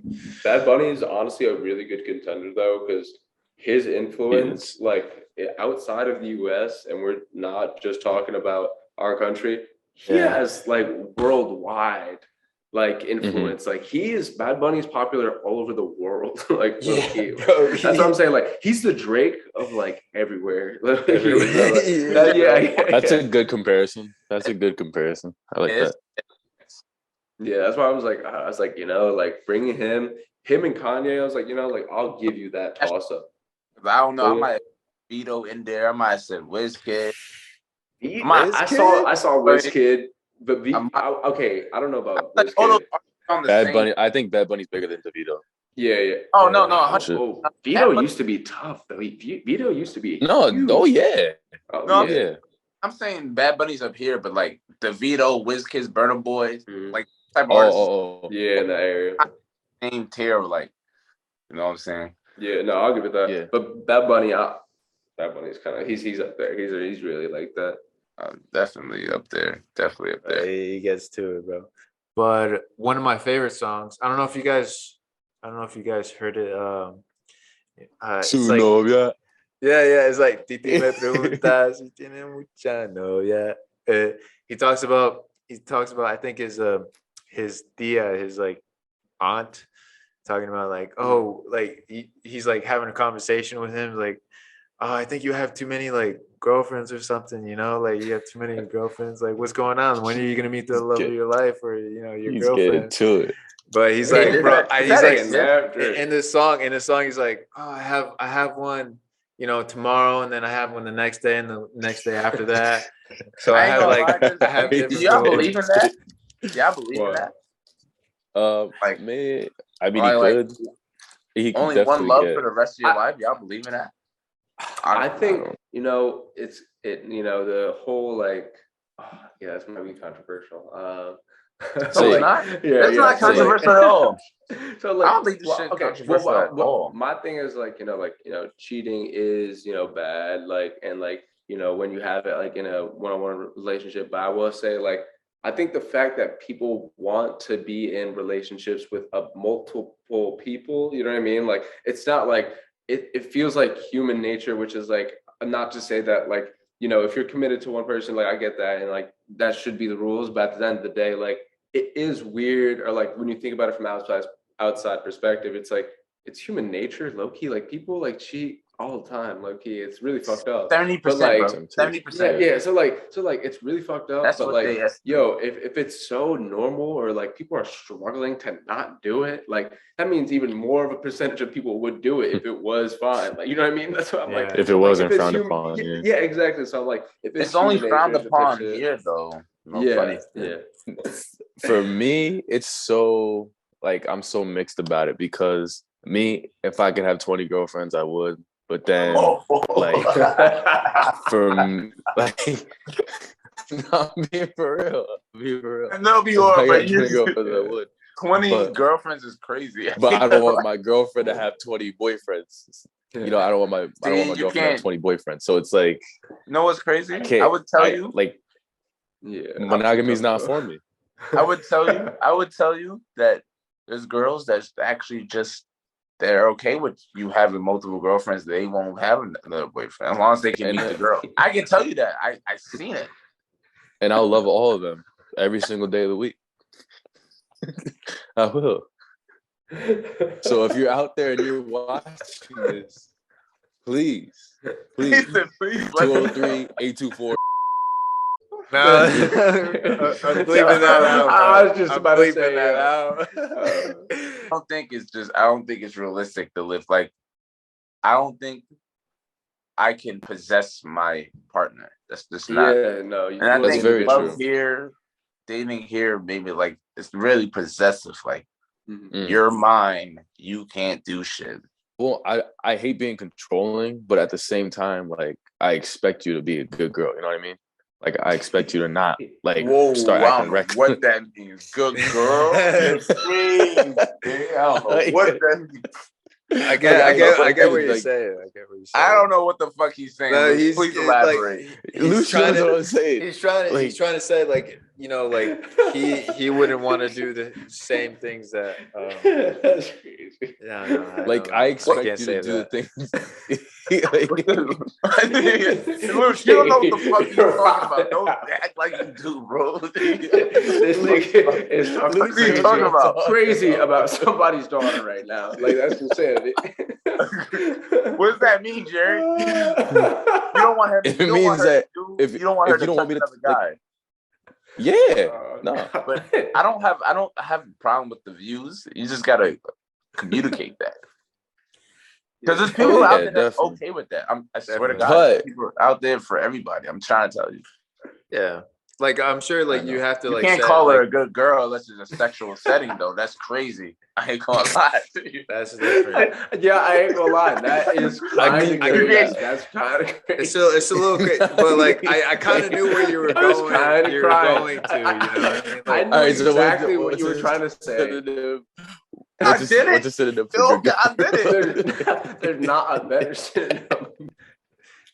Bad Bunny is honestly a really good contender though, because his influence, like outside of the US, and we're not just talking about our country, he has like worldwide like influence. Like Bad Bunny is popular all over the world. Like bro, that's what I'm saying. Like he's the Drake of like everywhere. That's a good comparison. That's a good comparison. I like that. Yeah, that's why I was like, you know, like bringing him and Kanye. I was like, you know, like I'll give you that toss up. I don't know. I might have Vito in there. I might have said WizKid. I saw WizKid, but okay, I don't know about WizKid. Bad Bunny. I think Bad Bunny's bigger than DeVito. Yeah. Oh no. Vito used to be tough though. Vito used to be huge. Oh yeah. Yeah. I'm saying Bad Bunny's up here, but like DeVito, WizKid's, Burna Boy, like type of artists. Yeah, in that area. Same tier of like, you know what I'm saying? Yeah, no, I'll give it that. Yeah. But Bad Bunny's kind of he's up there. He's really like that. Definitely up there. He gets to it, bro. But one of my favorite songs. I don't know if you guys heard it. It's like, yeah. It's like Titi me pregunta si tiene mucha novia. He talks about. I think his tia, his like aunt, talking about like, oh, like he's like having a conversation with him, like, oh, I think you have too many like girlfriends or something, you know, like you have too many girlfriends. Like, what's going on? When are you gonna meet the love of your life, or you know, your girlfriend? To it. But he's like, bro, he's like in this song, he's like, oh, I have one, you know, tomorrow, and then I have one the next day, and the next day after that. So I have Do y'all believe in that? Y'all believe in that? Like, man, I mean, he could. He only one love for the rest of your life. Y'all believe in that? I think you know the whole like this might be controversial. So it's not. It's not controversial at all. So like, I don't think this shit controversial at all. My thing is like cheating is bad, like, and like when you have it like in a one-on-one relationship. But I will say, like, I think the fact that people want to be in relationships with multiple people, you know what I mean? Like, it's not like it feels like human nature, which is like, not to say that like, if you're committed to one person, like I get that, and like that should be the rules. But at the end of the day, like, it is weird, or like when you think about it from outside perspective, it's like it's human nature, low key. Like, people like cheat all the time, low key. It's really fucked up. 70%, like 70%. Yeah. So like it's really fucked up. That's but what like, if it's so normal, or like people are struggling to not do it, like that means even more of a percentage of people would do it if it was fine. Like, you know what I mean? That's what I'm like. If it wasn't frowned upon. Yeah, exactly. So I'm like, if it's only frowned upon here, though. Funny. For me, it's so like, I'm so mixed about it, because me, if I could have 20 girlfriends, I would. But then, like, from like, no, I'm being for real. And they'll be all right. 20 girlfriends is crazy. But I don't want my girlfriend to have 20 boyfriends. I don't want my girlfriend to have 20 boyfriends. So it's like, what's crazy? I would tell you, like, monogamy is not for me. I would tell you that there's girls that's actually just, they're okay with you having multiple girlfriends. They won't have another boyfriend as long as they can meet the girl. I can tell you that. I've seen it. And I'll love all of them every single day of the week. I will. So if you're out there and you're watching this, please 203-824. No, I'm bleeping that out. I was just about to say that out. I don't think it's realistic to live like. I don't think I can possess my partner. That's just not. Yeah, no. And I think very love true. Here, dating here, maybe like it's really possessive. Like, you're mine. You can't do shit. Well, I hate being controlling, but at the same time, like I expect you to be a good girl. You know what I mean? Like I expect you to not like start acting reckless. What that means, good girl? I don't know what that means. I get what you're saying. I don't know what the fuck he's saying. No, please elaborate. He's trying what I'm saying. He's trying to say like, you know, like he wouldn't want to do the same things that. That's crazy. No, I expect you to do the things. Luke, you don't know what the fuck you're talking about. Don't act like you do, bro. This nigga is talking crazy about somebody's daughter right now. Like that's insanity. What does that mean, Jerry? You don't want her. It means that if you don't want her to touch another guy. Yeah, no. But I don't have a problem with the views. You just gotta communicate that. Because there's people out there that's okay with that. I swear to God, there's people out there for everybody. I'm trying to tell you. Yeah. Like I'm sure like you have to you like can't call her a good girl unless it's a sexual setting though. That's crazy. I ain't gonna lie to you. That's different. I ain't gonna lie. That is that's kind of crazy. It's a little crazy, but like I kind of knew where you were going. You were going to, you know what I mean? Like, I knew exactly what you were trying to say. What's a synonym for good girl? I did it. There's not a better synonym.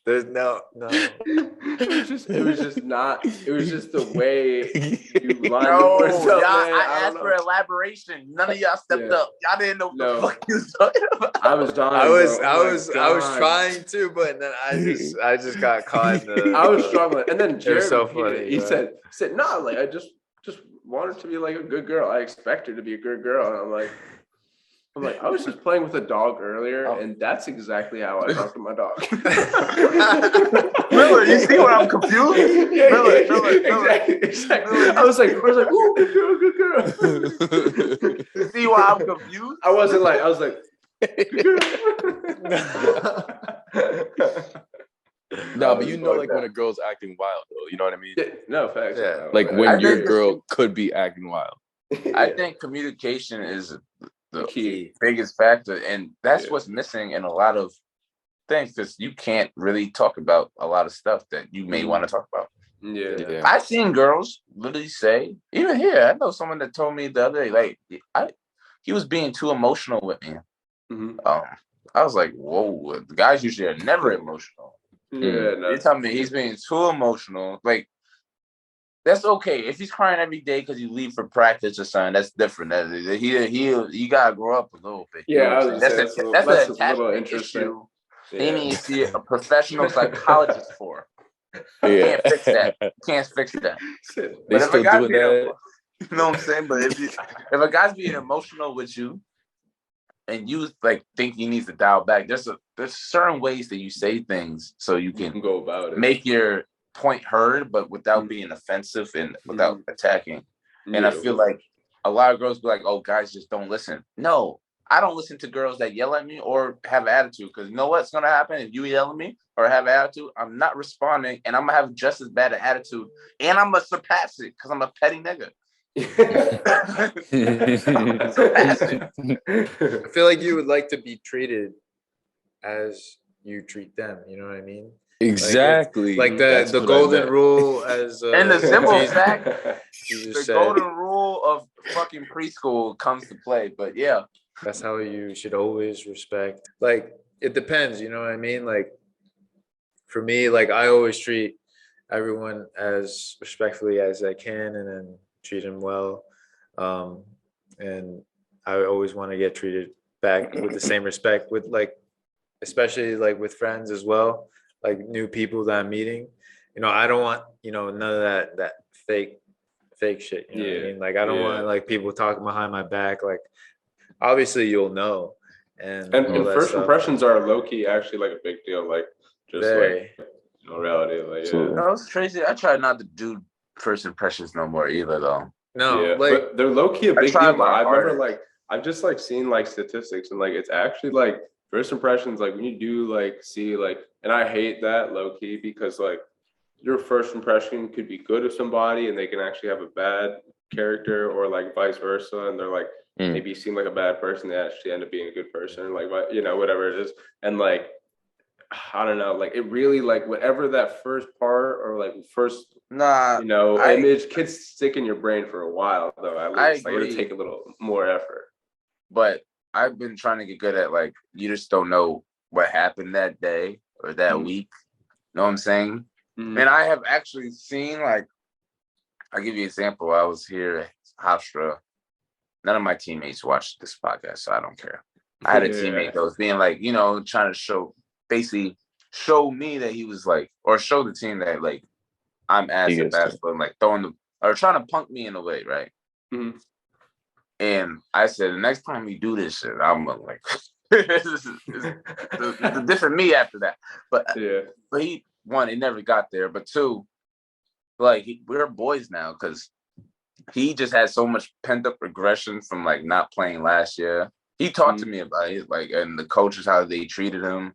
There's no. It was just the way you lined up. No, I asked for elaboration. None of y'all stepped up. Y'all didn't know what the fuck you was talking about. I was dying. I was trying to, but then I just got caught. I was struggling, and then Jared, so funny. He said, "No, like I just want her to be like a good girl. I expect her to be a good girl." And I'm like, I was just playing with a dog earlier, and that's exactly how I talk to my dog. Miller, you see what I'm confused? Miller, exactly. I was like, ooh, good girl. You see why I'm confused? I was like, good girl. No, but you know, like when a girl's acting wild, though. You know what I mean? Yeah, no, facts. Yeah. Like when your girl could be acting wild. I think communication is the key, biggest factor, and that's what's missing in a lot of things because you can't really talk about a lot of stuff that you may want to talk about. Yeah. I've seen girls literally say, even here, I know someone that told me the other day, like he was being too emotional with me. Mm-hmm. I was like, whoa, the guys usually are never emotional. Yeah, no. You tell me he's being too emotional, like. That's okay. If he's crying every day because you leave for practice or something, that's different. He gotta grow up a little bit. Yeah, that's an attachment issue. He needs to see a professional psychologist for. Yeah. Can't fix that. Can't fix that. They still doing that. You know what I'm saying? But if a guy's being emotional with you, and you like think he needs to dial back, there's certain ways that you say things so you can go about it. Make your point heard, but without being offensive and without attacking. And I feel like a lot of girls be like, "Oh, guys just don't listen." No, I don't listen to girls that yell at me or have attitude because you know what's gonna happen if you yell at me or have attitude. I'm not responding, and I'm gonna have just as bad an attitude, and I'm gonna surpass it because I'm a petty nigga. I feel like you would like to be treated as you treat them. You know what I mean? Exactly. Like the golden rule as and the simple fact, the golden rule of fucking preschool comes to play. But yeah, that's how you should always respect. Like it depends, you know what I mean? Like for me, like I always treat everyone as respectfully as I can, and then treat them well. And I always want to get treated back with the same respect. With like, especially like with friends as well. Like new people that I'm meeting, you know, I don't want, you know, none of that fake shit. You know what I mean? Like, I don't want like people talking behind my back. Like, obviously you'll know. And first impressions are low key actually like a big deal. Like just like reality. Like no, it's crazy. I try not to do first impressions no more either though. No, like but they're low key a big deal. I remember like I've just like seen like statistics and like it's actually like first impressions, like when you do like see like, and I hate that low key because like your first impression could be good of somebody and they can actually have a bad character or like vice versa. And they're like maybe you seem like a bad person, they actually end up being a good person, like, you know, whatever it is. And like, I don't know, like it really, like whatever that first part or like first, you know, image could stick in your brain for a while though. At least like it'll take a little more effort. But I've been trying to get good at, like, you just don't know what happened that day or that week. You know what I'm saying? And I have actually seen, like, I'll give you an example. I was here at Hofstra. None of my teammates watched this podcast, so I don't care. I had a teammate that was being like, you know, trying to basically show me that he was like, or show the team that like I'm ass at basketball, and like trying to punk me in a way, right? And I said, the next time we do this shit, I'm like, this is the different me after that. But he, one, it never got there. But two, like we're boys now because he just had so much pent up aggression from like not playing last year. He talked to me about it, like, and the coaches, how they treated him,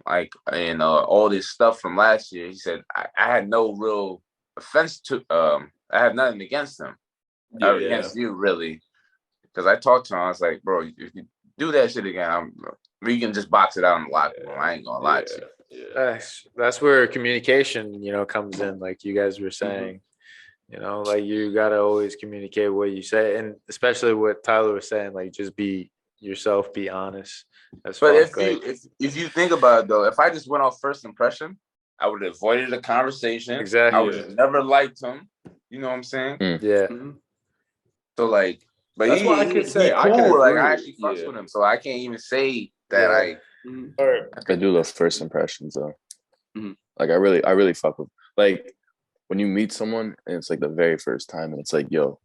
like, and all this stuff from last year. He said, I had no real offense to, I had nothing against him, against you, really. Because I talked to him, I was like, bro, if you do that shit again, we can just box it out in the locker room. I ain't gonna lie to you. That's where communication, you know, comes in, like you guys were saying. You know, like you gotta always communicate what you say, and especially what Tyler was saying, like just be yourself, be honest. But if you think about it though, if I just went off first impression, I would have avoided the conversation. Exactly. I would have never liked him. You know what I'm saying? Yeah. So like, but that's why I could say cool. I can agree. Like I actually fucks with him, so I can't even say that I do love first impressions though. Like I really fuck with, like, when you meet someone and it's like the very first time and it's like, yo,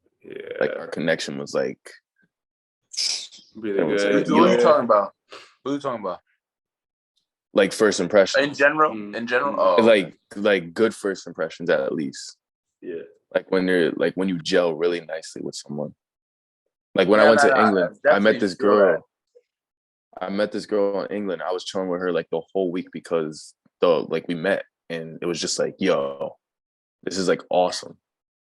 like our connection was like really good. Like, who are you talking about? Who are you talking about? Like first impression. In general? Oh, like good first impressions at least. Yeah. Like when you gel really nicely with someone. Like when I went to England, I met this girl. I met this girl in England. I was chilling with her like the whole week because we met and it was just like, yo, this is like awesome.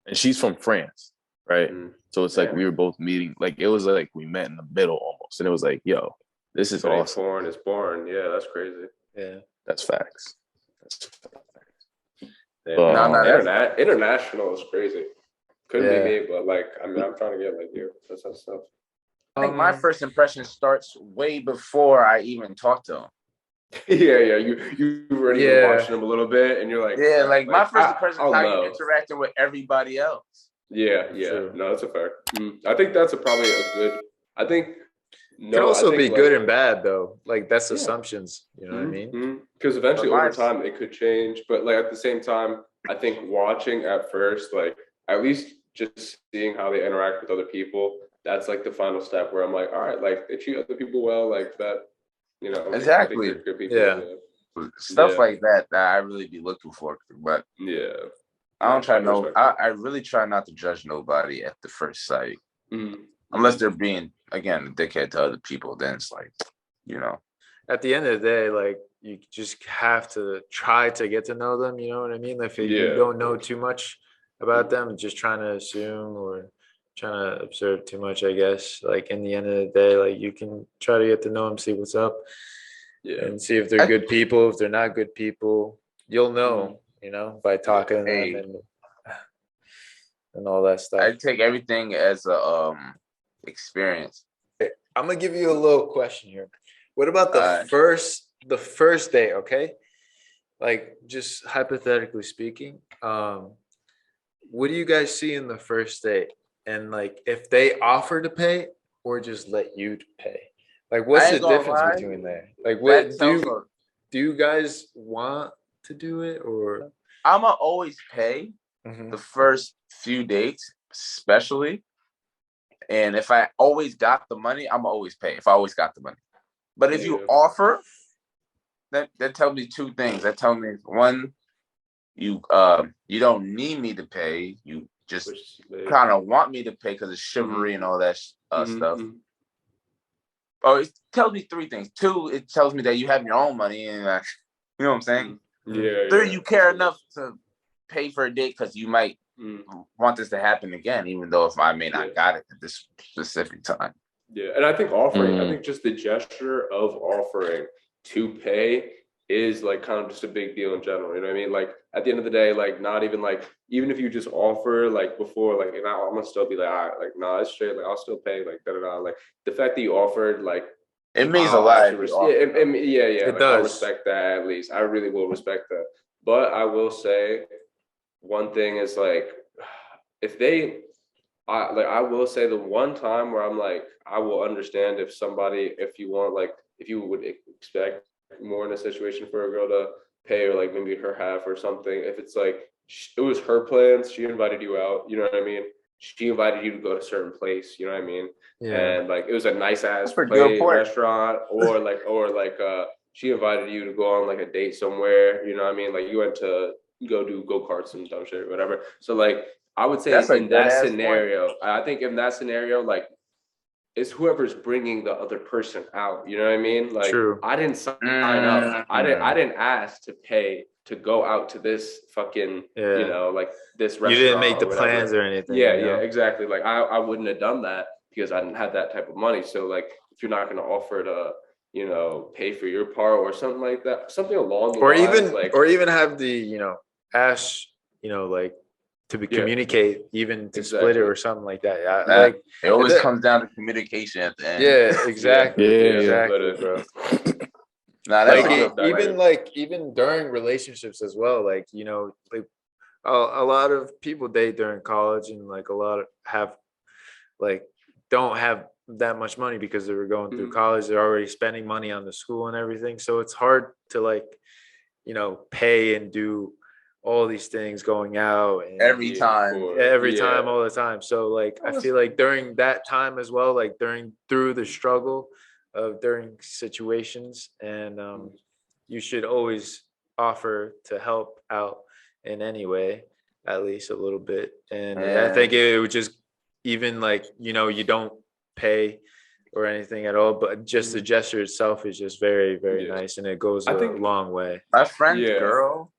And she's from France, right? So it's like we were both meeting, like it was like we met in the middle almost. And it was like, yo, this is awesome. It's born. Yeah, that's crazy. Yeah. That's facts. International is crazy. Couldn't be me, but like, I mean, I'm trying to get like you. That's that stuff. I think my first impression starts way before I even talk to him. Yeah. You already been watching him a little bit, and you're like, like my first impression is how you interacting with everybody else. Yeah. Sure. No, that's a fact. I think that's probably a good. I think. It could also be good and bad though. Like that's assumptions. You know what I mean? Because eventually, over time, it could change. But like at the same time, I think watching at first, like at least just seeing how they interact with other people, that's like the final step where I'm like, all right, like they treat other people well, like that. You know, exactly. Good people, Stuff like that I really be looking for. But I don't try I really try not to judge nobody at the first sight, unless they're being, again, a dickhead to other people. Then it's like, you know, at the end of the day, like you just have to try to get to know them. You know what I mean? If you don't know too much about them, just trying to assume or trying to observe too much, I guess. Like in the end of the day, like you can try to get to know them, see what's up, and see if they're good people. If they're not good people, you'll know, you know, by talking to them and all that stuff. I take everything as a experience. I'm gonna give you a little question here. What about the first day? Okay, like just hypothetically speaking, what do you guys see in the first date? And like, if they offer to pay or just let you pay, like, what's the difference between there? Like, what do you guys want to do it, or? I'ma always pay the first few dates, especially. And if I always got the money, I'ma always pay. If I always got the money, but if you offer, that tells me two things. That tells me, one, you don't need me to pay. You just kind of want me to pay because it's chivalry and all that stuff. Oh, it tells me three things. Two, it tells me that you have your own money, and you know what I'm saying. Three, you care enough to pay for a date because you might want this to happen again, even though if I may not got it at this specific time. Yeah, and I think offering, I think just the gesture of offering to pay is like kind of just a big deal in general. You know what I mean? Like at the end of the day, like not even like, even if you just offer like before, like, and I'm gonna still be like, all right, like, nah, it's straight. Like I'll still pay, like, da-da-da. Like the fact that you offered, like, it means a lot. Yeah. It Like, does. I respect that at least. I really will respect that. But I will say one thing is like, if they, I will say the one time where I'm like, I will understand if somebody, if you want, like, if you would expect more in a situation for a girl to pay, or like maybe her half or something. If it's like, it was her plans, she invited you out, you know what I mean? She invited you to go to a certain place, you know what I mean? Yeah. And like, it was a nice ass restaurant, or like, she invited you to go on like a date somewhere, you know what I mean? Like you went to go do go-karts and dumb shit or whatever. So like, I would say in that scenario, I think in that scenario, like, it's whoever's bringing the other person out. You know what I mean? Like, True. I didn't sign up. I didn't ask to pay to go out to this fucking, you know, like this restaurant. You didn't make the plans or anything. Yeah, exactly. Like I wouldn't have done that because I didn't have that type of money. So like, if you're not going to offer to, you know, pay for your part or something like that, something along the lines, or even have the, you know, ask, you know, like, to be communicate, even to split it or something like that. Like it always comes down to communication at the end. Yeah, exactly. Exactly, bro. Even during relationships as well. Like, you know, like a lot of people date during college, and like a lot of don't have that much money because they were going through college. They're already spending money on the school and everything. So it's hard to, like, you know, pay and do all these things, going out and every time all the time. So like, I feel like during that time as well, like through the struggle of during situations, and you should always offer to help out in any way, at least a little bit. And I think it would just, even like, you know, you don't pay or anything at all, but just the gesture itself is just very, very nice, and it goes a long way. My friend's girl,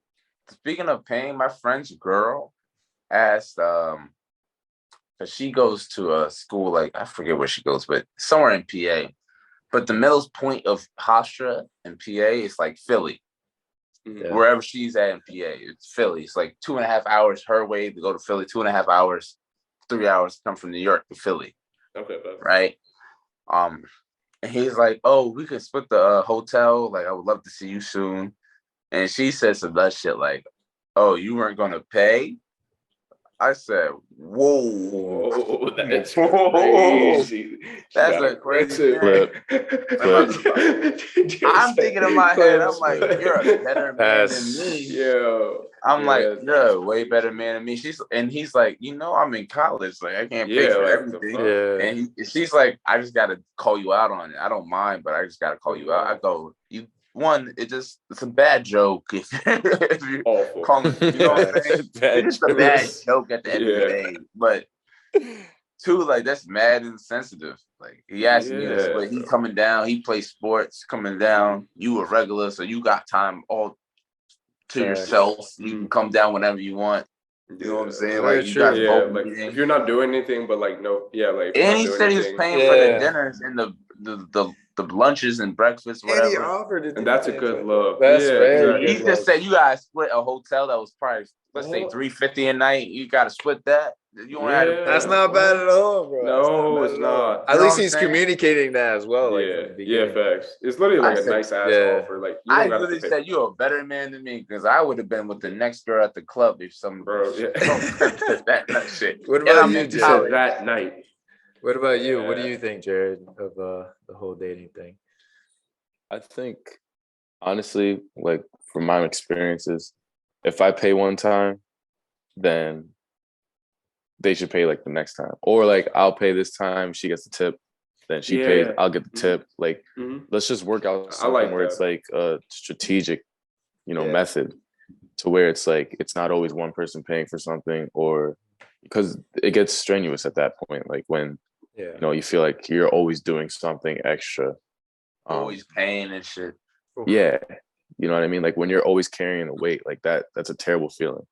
speaking of paying, my friend's girl asked, because she goes to a school, like, I forget where she goes, but somewhere in PA. But the middle point of Hofstra in PA is like Philly. Wherever she's at in PA, it's Philly. It's like 2.5 hours her way to go to Philly, 2.5 hours, 3 hours to come from New York to Philly. Okay, right. And he's like, "Oh, we could split the hotel. Like, I would love to see you soon." And she said some that shit like, "Oh, you weren't gonna pay?" I said, "Whoa, that's crazy. That's a crazy flip." I'm thinking in my head, I'm like, "You're a better man than me." Yo, I'm like, "You're a way better man than me." He's like, "You know, I'm in college. Like, I can't pay for everything." And she's like, "I just gotta call you out on it. I don't mind, but I just gotta call you out." I go, it's a bad joke if you call it, you know what I'm saying? It's just a bad joke at the end of the day. But two, like, that's mad insensitive. Like, he asked me this, but he coming down, he plays sports, coming down, you a regular, so you got time all to yourself. You can come down whenever you want. You know what I'm saying? Like, you guys both like, if you're not doing anything, but like, like, and he said he was paying for the dinners and the lunches and breakfast, whatever. And he offered it, and that's a good look. That's very. He just said you guys split a hotel that was probably, let's say, $350 a night. You got to split that. You don't have to. That's not bad at all, bro. No, it's not. At least he's communicating that as well. Like, facts. It's literally like a nice ass offer. Like, I literally said you're a better man than me, because I would have been with the next girl at the club if some bro. that shit. What about you, Jared? That night. What about you? What do you think, Jared, of the whole dating thing? I think, honestly, like, from my experiences, if I pay one time, then they should pay like the next time. Or like, I'll pay this time, she gets the tip, then she pays, I'll get the tip. Like, let's just work out something where it's like a strategic, you know, method, to where it's like, it's not always one person paying for something, or because it gets strenuous at that point. Like, when, you know, you feel like you're always doing something extra. Always paying and shit. Yeah. You know what I mean? Like, when you're always carrying the weight, like that's a terrible feeling.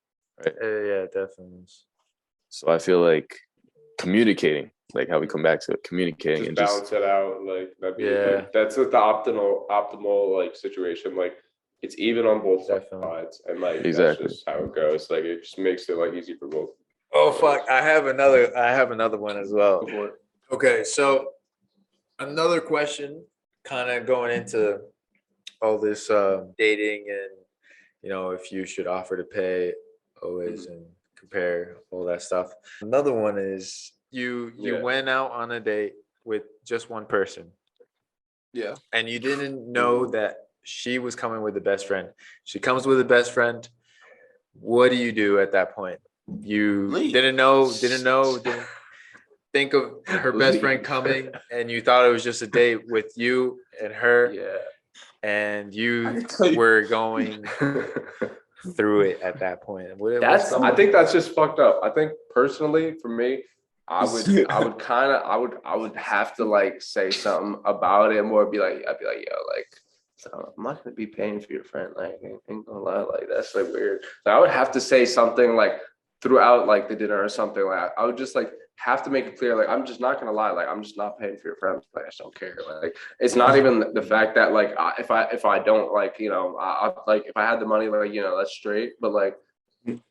Right? Yeah, definitely. So I feel like communicating, like how we come back to it, communicating Just and balance just it out. Like that'd be Yeah. like, that's the optimal like situation. Like it's even on both Definitely. sides, and like Exactly. that's just how it goes. Like it just makes it like easy for both. Oh fuck! I have another one as well. Go for it. Okay, so another question, kind of going into all this dating and if you should offer to pay always and compare all that stuff. Another one is you went out on a date with just one person. Yeah. And you didn't know that she was coming with a best friend. She comes with a best friend. What do you do at that point? You didn't think of her best friend coming, and you thought it was just a date with you and her. Yeah. And you were going through it at that point. I think that's just fucked up. I think personally for me, I would have to like say something about it more. I'd be like, yo, like, so I'm not gonna be paying for your friend. Like, ain't gonna lie, like that's like weird. So I would have to say something like throughout like the dinner or something. Like I would just like have to make it clear, like I'm just not gonna lie, like I'm just not paying for your friends. Like I just don't care. Like it's not even the fact that like if I don't like I like if I had the money, like that's straight. But like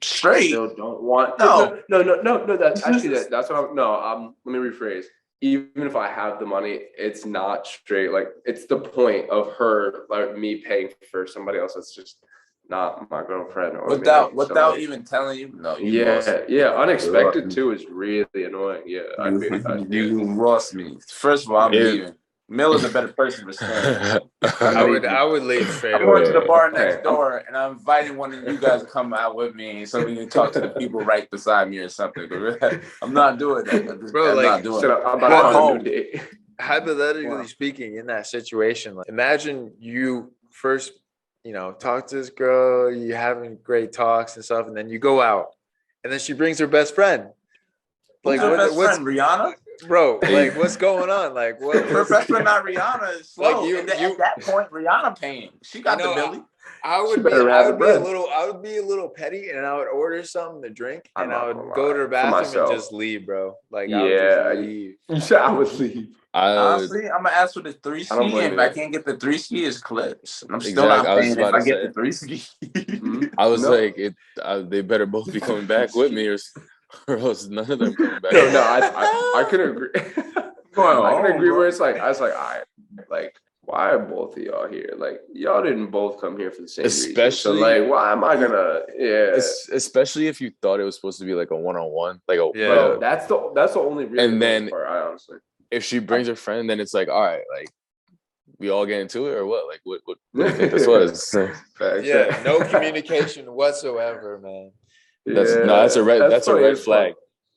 straight, I still don't want no. That's actually that's what I'm. Let me rephrase. Even if I have the money, it's not straight. Like it's the point of her like me paying for somebody else that's just not my girlfriend or without even telling you. No, unexpected too is really annoying. Yeah, you lost me. First of all, I'm leaving. Miller's a better person for staying. I would leave straight I'm going to the bar next door, and I'm inviting one of you guys to come out with me so we can talk to the people right beside me or something. I'm not doing that. Bro, I'm not doing it. I'm about home. Hypothetically speaking, in that situation, like, imagine you first, talk to this girl, you having great talks and stuff, and then you go out, and then she brings her best friend. Like, what's friend, Rihanna? Bro, like, what's going on? Like, what? Her best friend, not Rihanna, is slow. Like at that point, Rihanna paying. She got the Billy. I would be a little petty, and I would order something to drink, and I would go to the bathroom and just leave, bro. Like, I would just leave. I would leave. Honestly, I'm gonna ask for the 3C, and if I can't get the 3C, it's clips. And I'm still not paying if I get the 3C. I was like, they better both be coming back with me, or else none of them coming back. No, I could agree. I can agree where it's like, I was like, all right, like, why are both of y'all here? Like, y'all didn't both come here for the same reason. So, like, why am I gonna? Yeah. Especially if you thought it was supposed to be like a one-on-one, like bro, that's the only reason. And then part, I honestly, if she brings her friend, then it's like, all right, like we all get into it or what? Like, what do you think this was? Yeah, no communication whatsoever, man. That's a red flag.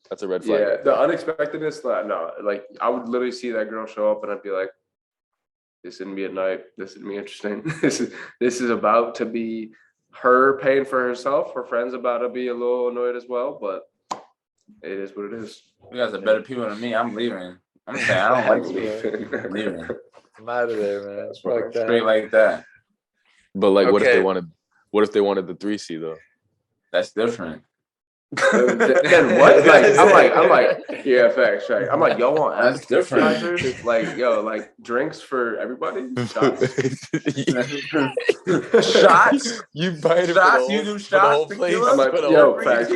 That's a red flag. Yeah, the unexpectedness. No, like I would literally see that girl show up, and I'd be like, "This isn't be a night. This isn't be interesting. This is about to be her paying for herself. Her friend's about to be a little annoyed as well, but it is what it is." You guys are better people than me. I'm leaving. I'm saying I don't like leaving. I'm leaving. I'm out of there, man. Straight like that. But like, what if they wanted? What if they wanted the 3C though? That's different. Then what? Like I'm like, yeah, facts, right? I'm like, y'all want that's different. Like, yo, like drinks for everybody. Shots. Shots. You bite it. Shots. You do shots. I'm like, yo, facts.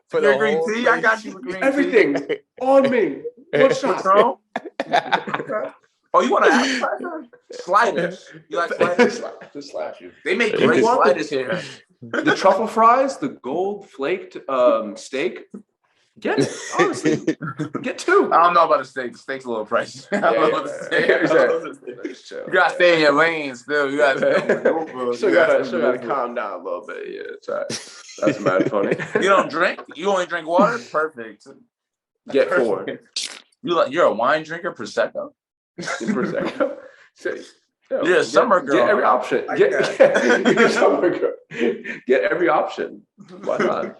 For the green tea, I got you with green tea. Everything on me. What shot, bro? Oh, you want to appetizer? Sliders. You like sliders? Just slap you. They make great sliders here. The truffle fries, the gold flaked steak. Get it, honestly. Get two. I don't know about the steak. The steak's a little pricey. You gotta stay in your lane still. You gotta still gotta calm down a little bit. Yeah, it's all right. That's mad funny. You don't drink? You only drink water? Perfect. Get four. You're a wine drinker, Prosecco? Prosecco. You're a summer girl. Get every option. You're a summer girl. Get every option. Why not?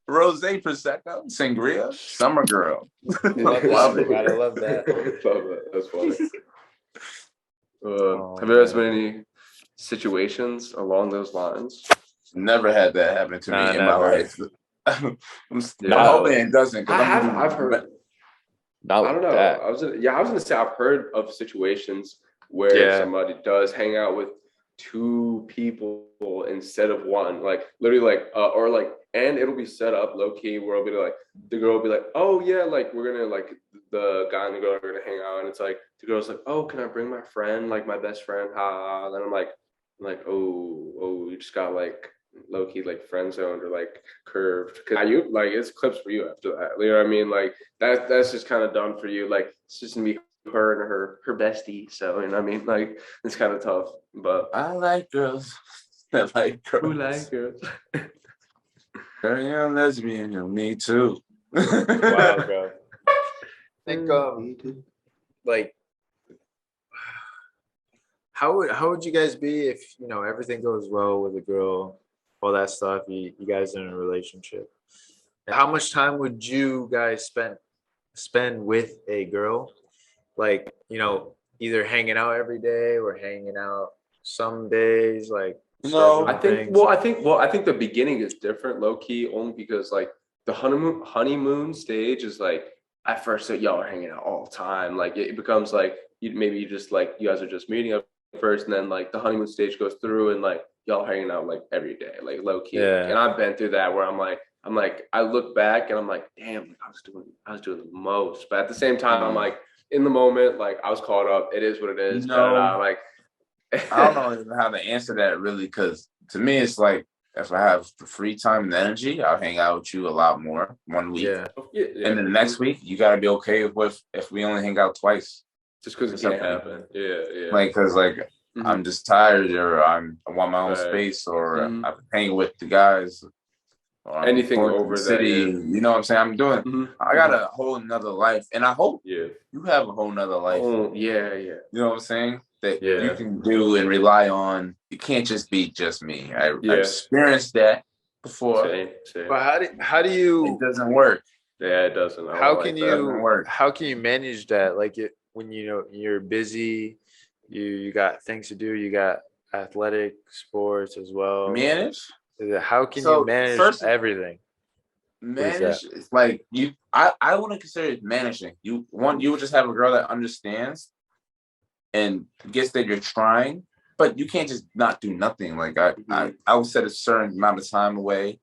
Rosé, Prosecco, Sangria, summer girl. Love it. Gotta love that. Love that. That's funny. Have there ever been any situations along those lines? Never had that happen to me in my life. I'm Nah. hoping it doesn't. I've heard. Not I don't know. that. I was gonna say I've heard of situations where somebody does hang out with two people instead of one, like literally, like or like, and it'll be set up low key where it'll be like the girl will be like, oh yeah, like we're gonna like the guy and the girl are gonna hang out, and it's like the girl's like, oh, can I bring my friend, like my best friend, ha? And then I'm like, oh, you just got like low key like friend zoned or like curved. Cause you like it's clips for you after that. You know what I mean? Like that's just kind of done for you. Like it's just gonna be her and her bestie. So you know what I mean? Like it's kind of tough. But I like girls. I like girls. who like girls? Girl, you're a lesbian. You me too. Wow, bro. I think like how would you guys be if everything goes well with a girl, all that stuff, you guys are in a relationship? And how much time would you guys spend with a girl? Like, either hanging out every day or hanging out some days, like No, I think the beginning is different, low key, only because like the honeymoon stage is like at first that y'all are hanging out all the time. Like it becomes like you just like you guys are just meeting up first, and then like the honeymoon stage goes through, and like y'all hanging out like every day, like low key. Yeah. Like, and I've been through that where I'm like I look back and I'm like, damn, I was doing the most, but at the same time I'm like in the moment, like I was caught up. It is what it is. Like I don't know how to answer that really, because to me it's like if I have the free time and energy, I'll hang out with you a lot more 1 week. Yeah. And then the next week, you got to be okay with if we only hang out twice. Just because it can't happen. Yeah. Like, because like I'm just tired, or I want my own space, or I'm hanging with the guys. Or anything over the city, that. You know what I'm saying? I'm doing. I got a whole nother life, and I hope you have a whole nother life. Oh, yeah. You know what I'm saying? That you can do and rely on. You can't just be just me. I've experienced that before. Same. But how do you? It doesn't work. Yeah, it doesn't. How can you manage that? Like when you're busy, you got things to do. You got athletic sports as well. Manage. How can you manage everything? Manage. It's like you. I wouldn't consider it managing. You would just have a girl that understands and gets that you're trying, but you can't just not do nothing. Like I would set a certain amount of time away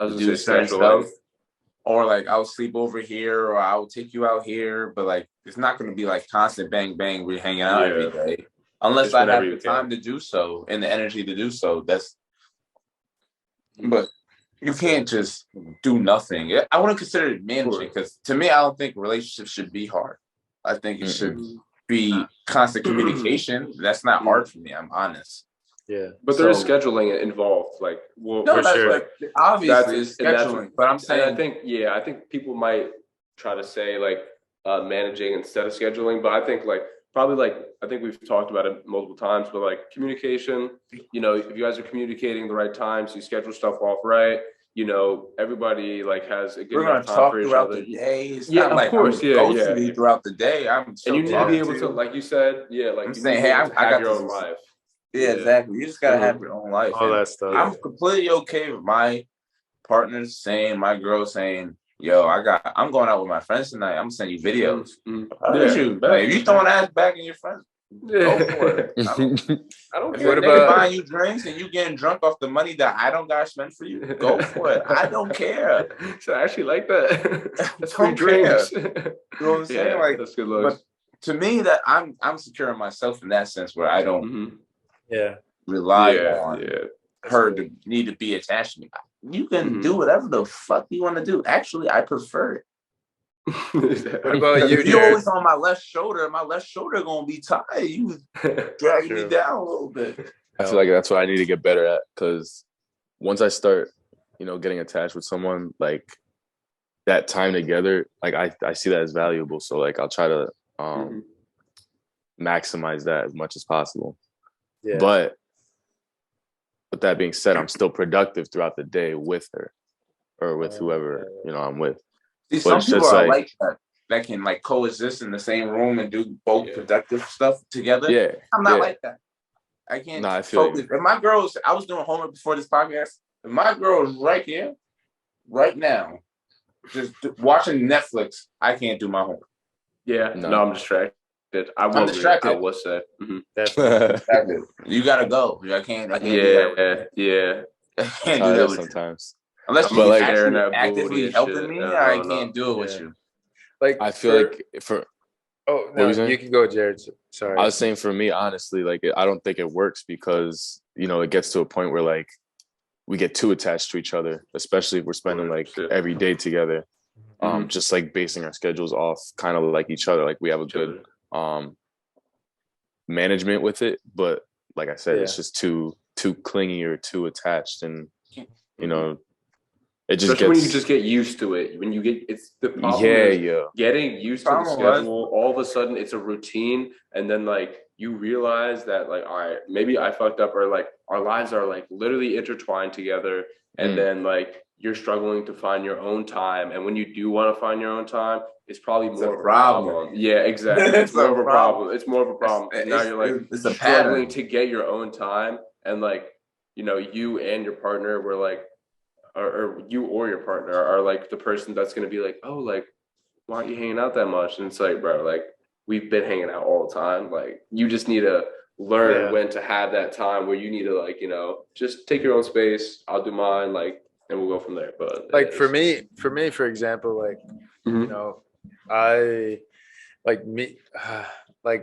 to do certain stuff, or like I would sleep over here, or I would take you out here, but like it's not going to be like constant bang bang. We're hanging out every day, unless I have the time to do so and the energy to do so. But you can't just do nothing. I wouldn't consider it managing, because to me, I don't think relationships should be hard. I think it should be constant communication. That's not hard for me. I'm honest. Yeah, but there is scheduling involved. Like, well, no, for sure. Like, obviously, it's scheduling. But I'm saying, I think people might try to say like managing instead of scheduling. But I think I think we've talked about it multiple times. But like communication, if you guys are communicating the right times, you schedule stuff off right. Everybody like has a good enough time for each other. The day. It's not like, of course, throughout the day. And you need to be able to, like you said, like I'm saying, hey, I got your own life. Yeah, exactly. You just gotta have your own life. All that stuff. I'm completely okay with my partners saying, my girl saying, yo, I'm going out with my friends tonight. I'm gonna send you videos. If you throwing ass back in your friends, go for it. I don't care. What about buying you drinks and you getting drunk off the money that I don't got spent for you? Go for it. I don't care. So I actually like that. That's free drinks. You know what I'm saying? Yeah, like, that's good looks. But to me, that I'm secure in myself in that sense, where I don't rely on her to need to be attached to me. You can do whatever the fuck you want to do. Actually, I prefer it. What about you? You're always on my left shoulder. My left shoulder gonna be tired. You dragging me down a little bit. I feel like that's what I need to get better at, because once I start, getting attached with someone, like that time together, like I see that as valuable. So like I'll try to maximize that as much as possible. Yeah. But with that being said, I'm still productive throughout the day with her or with whoever I'm with. See, some people are like that can like coexist in the same room and do both productive stuff together. Yeah, I'm not like that. I can't. I feel focus. If my girls, I was doing homework before this podcast. If my girl is right here, right now, just watching Netflix, I can't do my homework. Yeah, no, I'm distracted. I'm distracted. I will say. Distracted. You gotta go. I can't do that. Yeah. I can't do that with sometimes. You. Unless I'm you're like actively helping me, I can't do it with you. Like I feel like for oh no, you can go, Jared. Sorry. I was saying for me, honestly, like I don't think it works because it gets to a point where like we get too attached to each other, especially if we're spending like every day together. Just like basing our schedules off kind of like each other. Like we have a good management with it, but like I said, it's just too clingy or too attached, and it just especially when you just get used to it. When you get it's the problem getting used to the schedule. All of a sudden, it's a routine, and then like you realize that like, all right, maybe I fucked up, or like our lives are like literally intertwined together, and then like you're struggling to find your own time, and when you do want to find your own time, it's probably more of a problem. Yeah, exactly. It's more of a problem. It's more of a problem. Now you're like it's struggling to get your own time, and like you and your partner were like, or you or your partner are like the person that's gonna be like, oh, like why aren't you hanging out that much? And it's like, bro, like we've been hanging out all the time. Like you just need to learn when to have that time where you need to like just take your own space. I'll do mine, like, and we'll go from there. But like for me, for example, like I like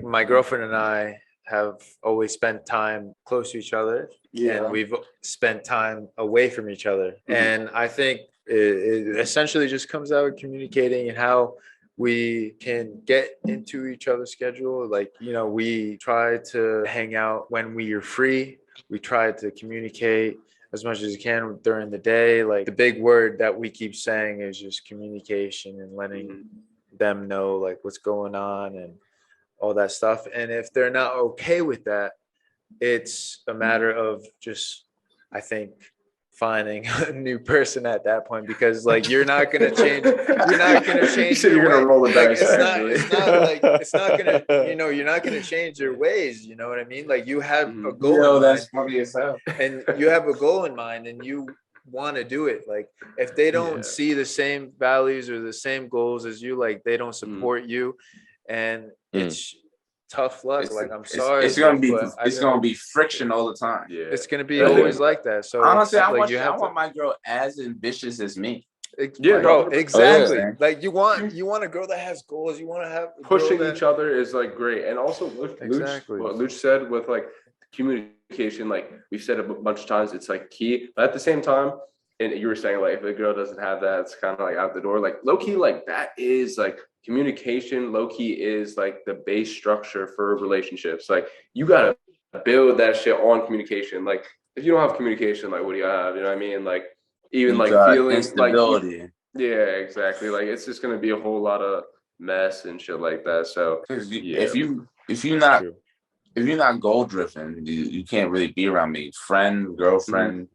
my girlfriend and I have always spent time close to each other, and we've spent time away from each other. And I think it essentially just comes out of communicating and how we can get into each other's schedule. Like, we try to hang out when we are free. We try to communicate as much as you can during the day. Like the big word that we keep saying is just communication and letting them know like what's going on and all that stuff. And if they're not okay with that, it's a matter of just, I think, finding a new person at that point, because like you're not gonna change you're gonna roll the dice. It's not gonna you're not gonna change their ways, you know what I mean? Like you have a goal that's funny as hell. And you have a goal in mind and you want to do it. Like if they don't see the same values or the same goals as you, like they don't support you, and it's tough luck. I'm sorry. It's gonna be friction all the time. Yeah, it's gonna be always like that. So honestly, I want my girl as ambitious as me. Yeah, bro, exactly. Like you want a girl that has goals. You want to have pushing each other is like great, and also what Luch said with like communication. Like we've said it a bunch of times, it's like key. But at the same time, and you were saying like if a girl doesn't have that, it's kind of like out the door. Like low key, like that is like communication. Low key is like the base structure for relationships. Like you gotta build that shit on communication. Like if you don't have communication, like what do you have? You know what I mean? Like even like feelings, instability. Like yeah, exactly. Like it's just gonna be a whole lot of mess and shit like that. So if you're not goal driven, you can't really be around me. Friend, girlfriend,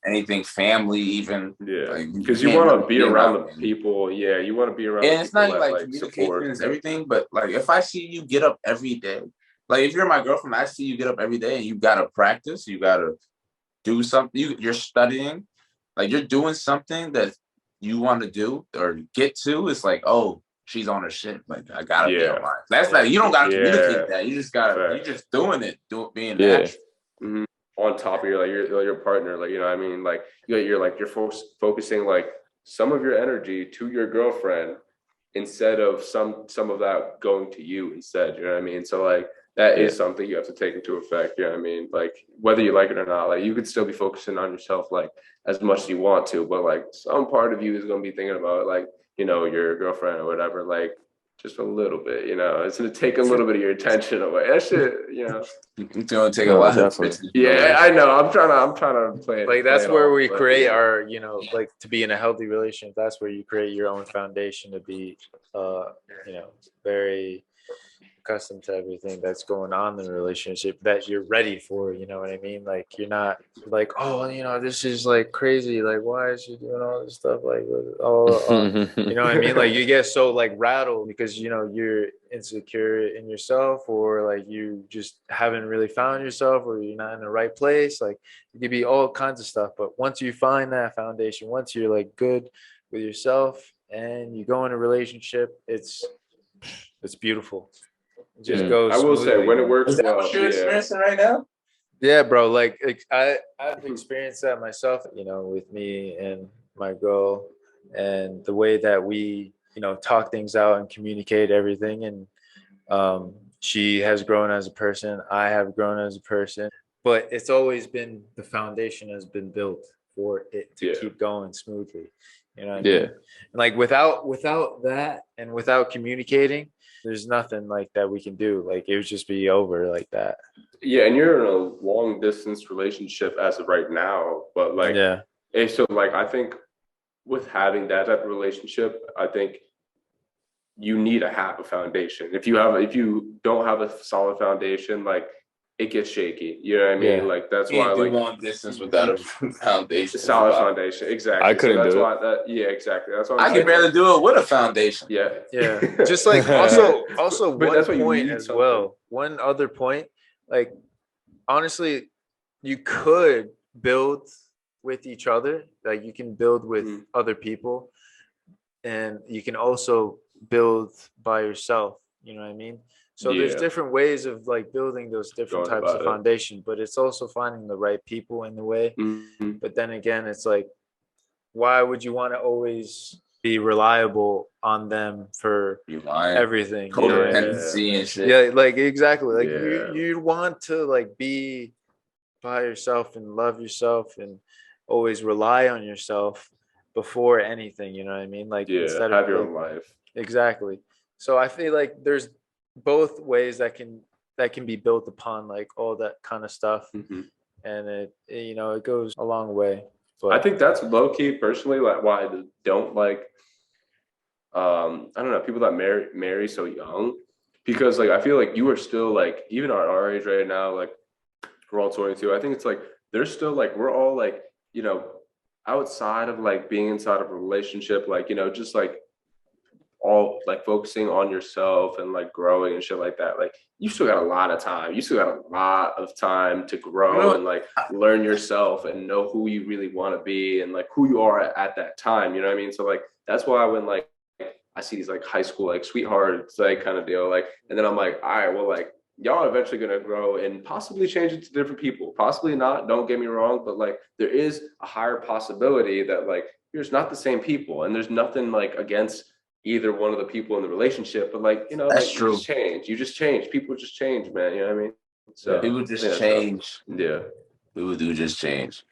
anything, family, even. Yeah, because you want to be around the people. Yeah, you want to be around. And it's not like communication is everything, but like if I see you get up every day, like if you're my girlfriend, I see you get up every day and you gotta practice, you gotta do something. You're studying, like you're doing something that you want to do or get to. It's like, oh, she's on her shit. Like I gotta be on mine. That's like you don't gotta communicate that. You just gotta. You're just doing it. Being natural. On top of your partner, like you know what I mean, like you're focusing like some of your energy to your girlfriend instead of some of that going to you instead, you know what I mean? So like that is something you have to take into effect, you know what I mean? Like whether you like it or not, like you could still be focusing on yourself like as much as you want to, but like some part of you is going to be thinking about like your girlfriend or whatever, like just a little bit, it's gonna take a little bit of your attention away. That shit, it's gonna take a lot of yeah, I know. I'm trying to play it. Like that's where we create our, like to be in a healthy relationship. That's where you create your own foundation to be, very accustomed to everything that's going on in the relationship that you're ready for. You know what I mean? Like you're not like, oh, this is like crazy. Like, why is she doing all this stuff? Like, you know what I mean? Like you get so like rattled because you're insecure in yourself, or like you just haven't really found yourself, or you're not in the right place. Like it could be all kinds of stuff. But once you find that foundation, once you're like good with yourself and you go in a relationship, it's beautiful. It just goes. I will say when it works Is that well. what you're experiencing right now? Yeah, bro. Like I've experienced that myself. With me and my girl, and the way that we talk things out and communicate everything. And she has grown as a person. I have grown as a person. But it's always been, the foundation has been built for it to keep going smoothly. You know what I mean? And like without that and without communicating, there's nothing like that we can do. Like it would just be over like that. Yeah, and you're in a long distance relationship as of right now, but like so like I think with having that type of relationship, I think you need to have a foundation. If you don't have a solid foundation, like it gets shaky. You know what I mean? Yeah. Like that's You why can't do like long distance without a foundation. Solid foundation. Exactly. I couldn't that's do why it. Yeah, exactly. That's why I can barely do it with a foundation. Yeah. Just like also But one that's why you point need as something. well. One other point, like honestly, you could build with each other. Like you can build with other people, and you can also build by yourself. You know what I mean? So there's different ways of like building those different types of foundation, but it's also finding the right people in the way. But then again, it's like, why would you want to always be reliable on them for everything? Codependency and shit. Yeah, like exactly. Like you want to like be by yourself and love yourself and always rely on yourself before anything. You know what I mean? Like instead have of your like, own life. Exactly. So I feel like there's both ways that can be built upon like all that kind of stuff, and it goes a long way. But I think that's low key personally like why I don't like I don't know, people that marry so young, because like I feel like you are still like, even at our age right now, like we're all 22. I think it's like there's still like we're all like outside of like being inside of a relationship, like just like all like focusing on yourself and like growing and shit like that. Like you still got a lot of time. You still got a lot of time to grow and like learn yourself and know who you really want to be and like who you are at that time. You know what I mean? So like that's why when like I see these like high school like sweethearts like kind of deal, like, and then I'm like, all right, well, like y'all are eventually gonna grow and possibly change it to different people. Possibly not. Don't get me wrong, but like there is a higher possibility that like you're just not the same people, and there's nothing like against either one of the people in the relationship, but like that's like, true. You just change. People just change, man. You know what I mean? So people just change. People do just change.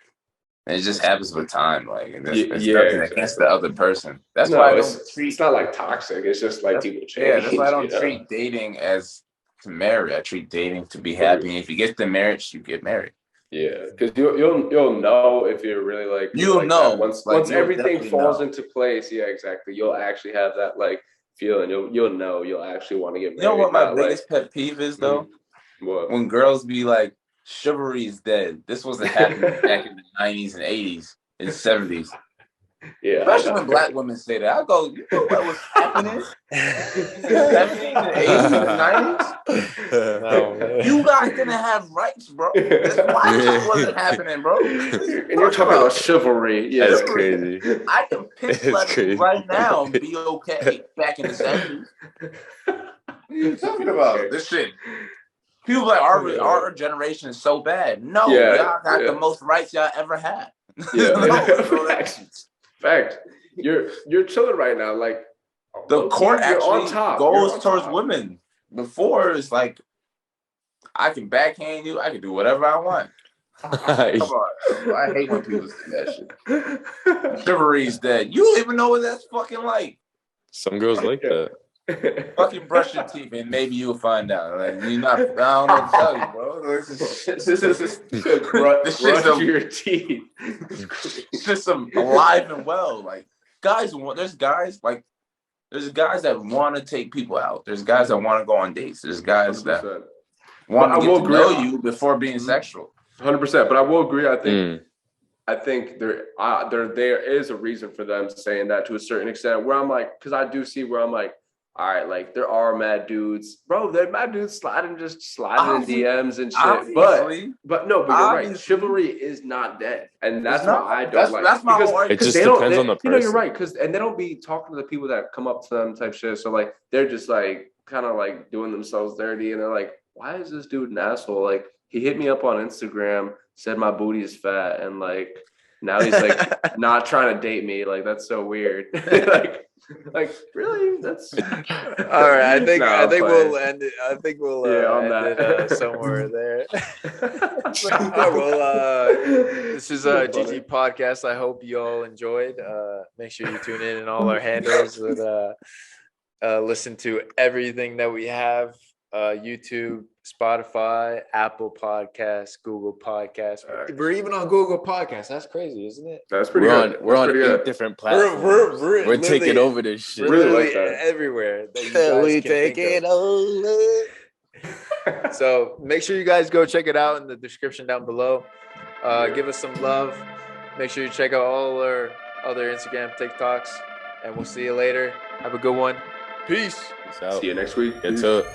And it just happens with time. Like it's nothing against the other person. That's why I don't treat. It's not like toxic. It's just like people change. Yeah, that's why I don't treat dating as to marry. I treat dating to be happy. And if you get the marriage, you get married. Yeah, because you'll know if you're really like once everything falls into place. Yeah, exactly. You'll actually have that like feeling. You'll actually want to get married. You know what my biggest pet peeve is though? What? When girls be like, "Chivalry is dead." This wasn't happening back in the 90s and 80s and 70s. Yeah, especially when black women say that. I go, you know what was happening in the 70s and 80s and 90s? No, you guys didn't have rights, bro. That's why this wasn't happening, bro. And you're talking about chivalry. Yeah, that's crazy. I can pinch slap you right now and be okay back in the 70s. What are you talking about? This shit. People like our generation is so bad. No, y'all got the most rights y'all ever had. Yeah. Fact. You're chilling right now. Like the court actually on top. goes towards women. Before it's like I can backhand you, I can do whatever I want. Come on. I hate when people say that shit. Chivalry is dead. You don't even know what that's fucking like. Some girls like that. Fucking brush your teeth and maybe you'll find out. Like you're not. I don't know what to tell you, bro. This shit's your teeth. It's just some alive and well. Like guys, there's guys like There's guys that want to take people out. There's guys that want to go on dates. There's guys 100%. that want to get to know you before being sexual. 100%. But I will agree. I think there is a reason for them saying that to a certain extent. Where I'm like, because I do see where I'm like, all right, like there are mad dudes, bro. There are mad dudes sliding in DMs and shit. But you're right. Chivalry is not dead, and that's why I don't like. That's my whole argument. It just depends on the person. You know, you're right, and they don't be talking to the people that come up to them type shit. So like they're just like kind of like doing themselves dirty, and they're like, why is this dude an asshole? Like he hit me up on Instagram, said my booty is fat, and like now he's like not trying to date me. Like that's so weird. like really? That's all right. I think we'll end it. I think we'll end it somewhere there. This is GG Podcast. I hope you all enjoyed. Make sure you tune in all our handles and listen to everything that we have. YouTube, Spotify, Apple Podcasts, Google Podcasts. We're even on Google Podcasts. That's crazy, isn't it? That's pretty good. We're on 8 different platforms. We're taking over this shit. We're literally everywhere. We take it over. So make sure you guys go check it out in the description down below. Give us some love. Make sure you check out all our other Instagram, TikToks, and we'll see you later. Have a good one. Peace. Peace out. See you next week. Get to it.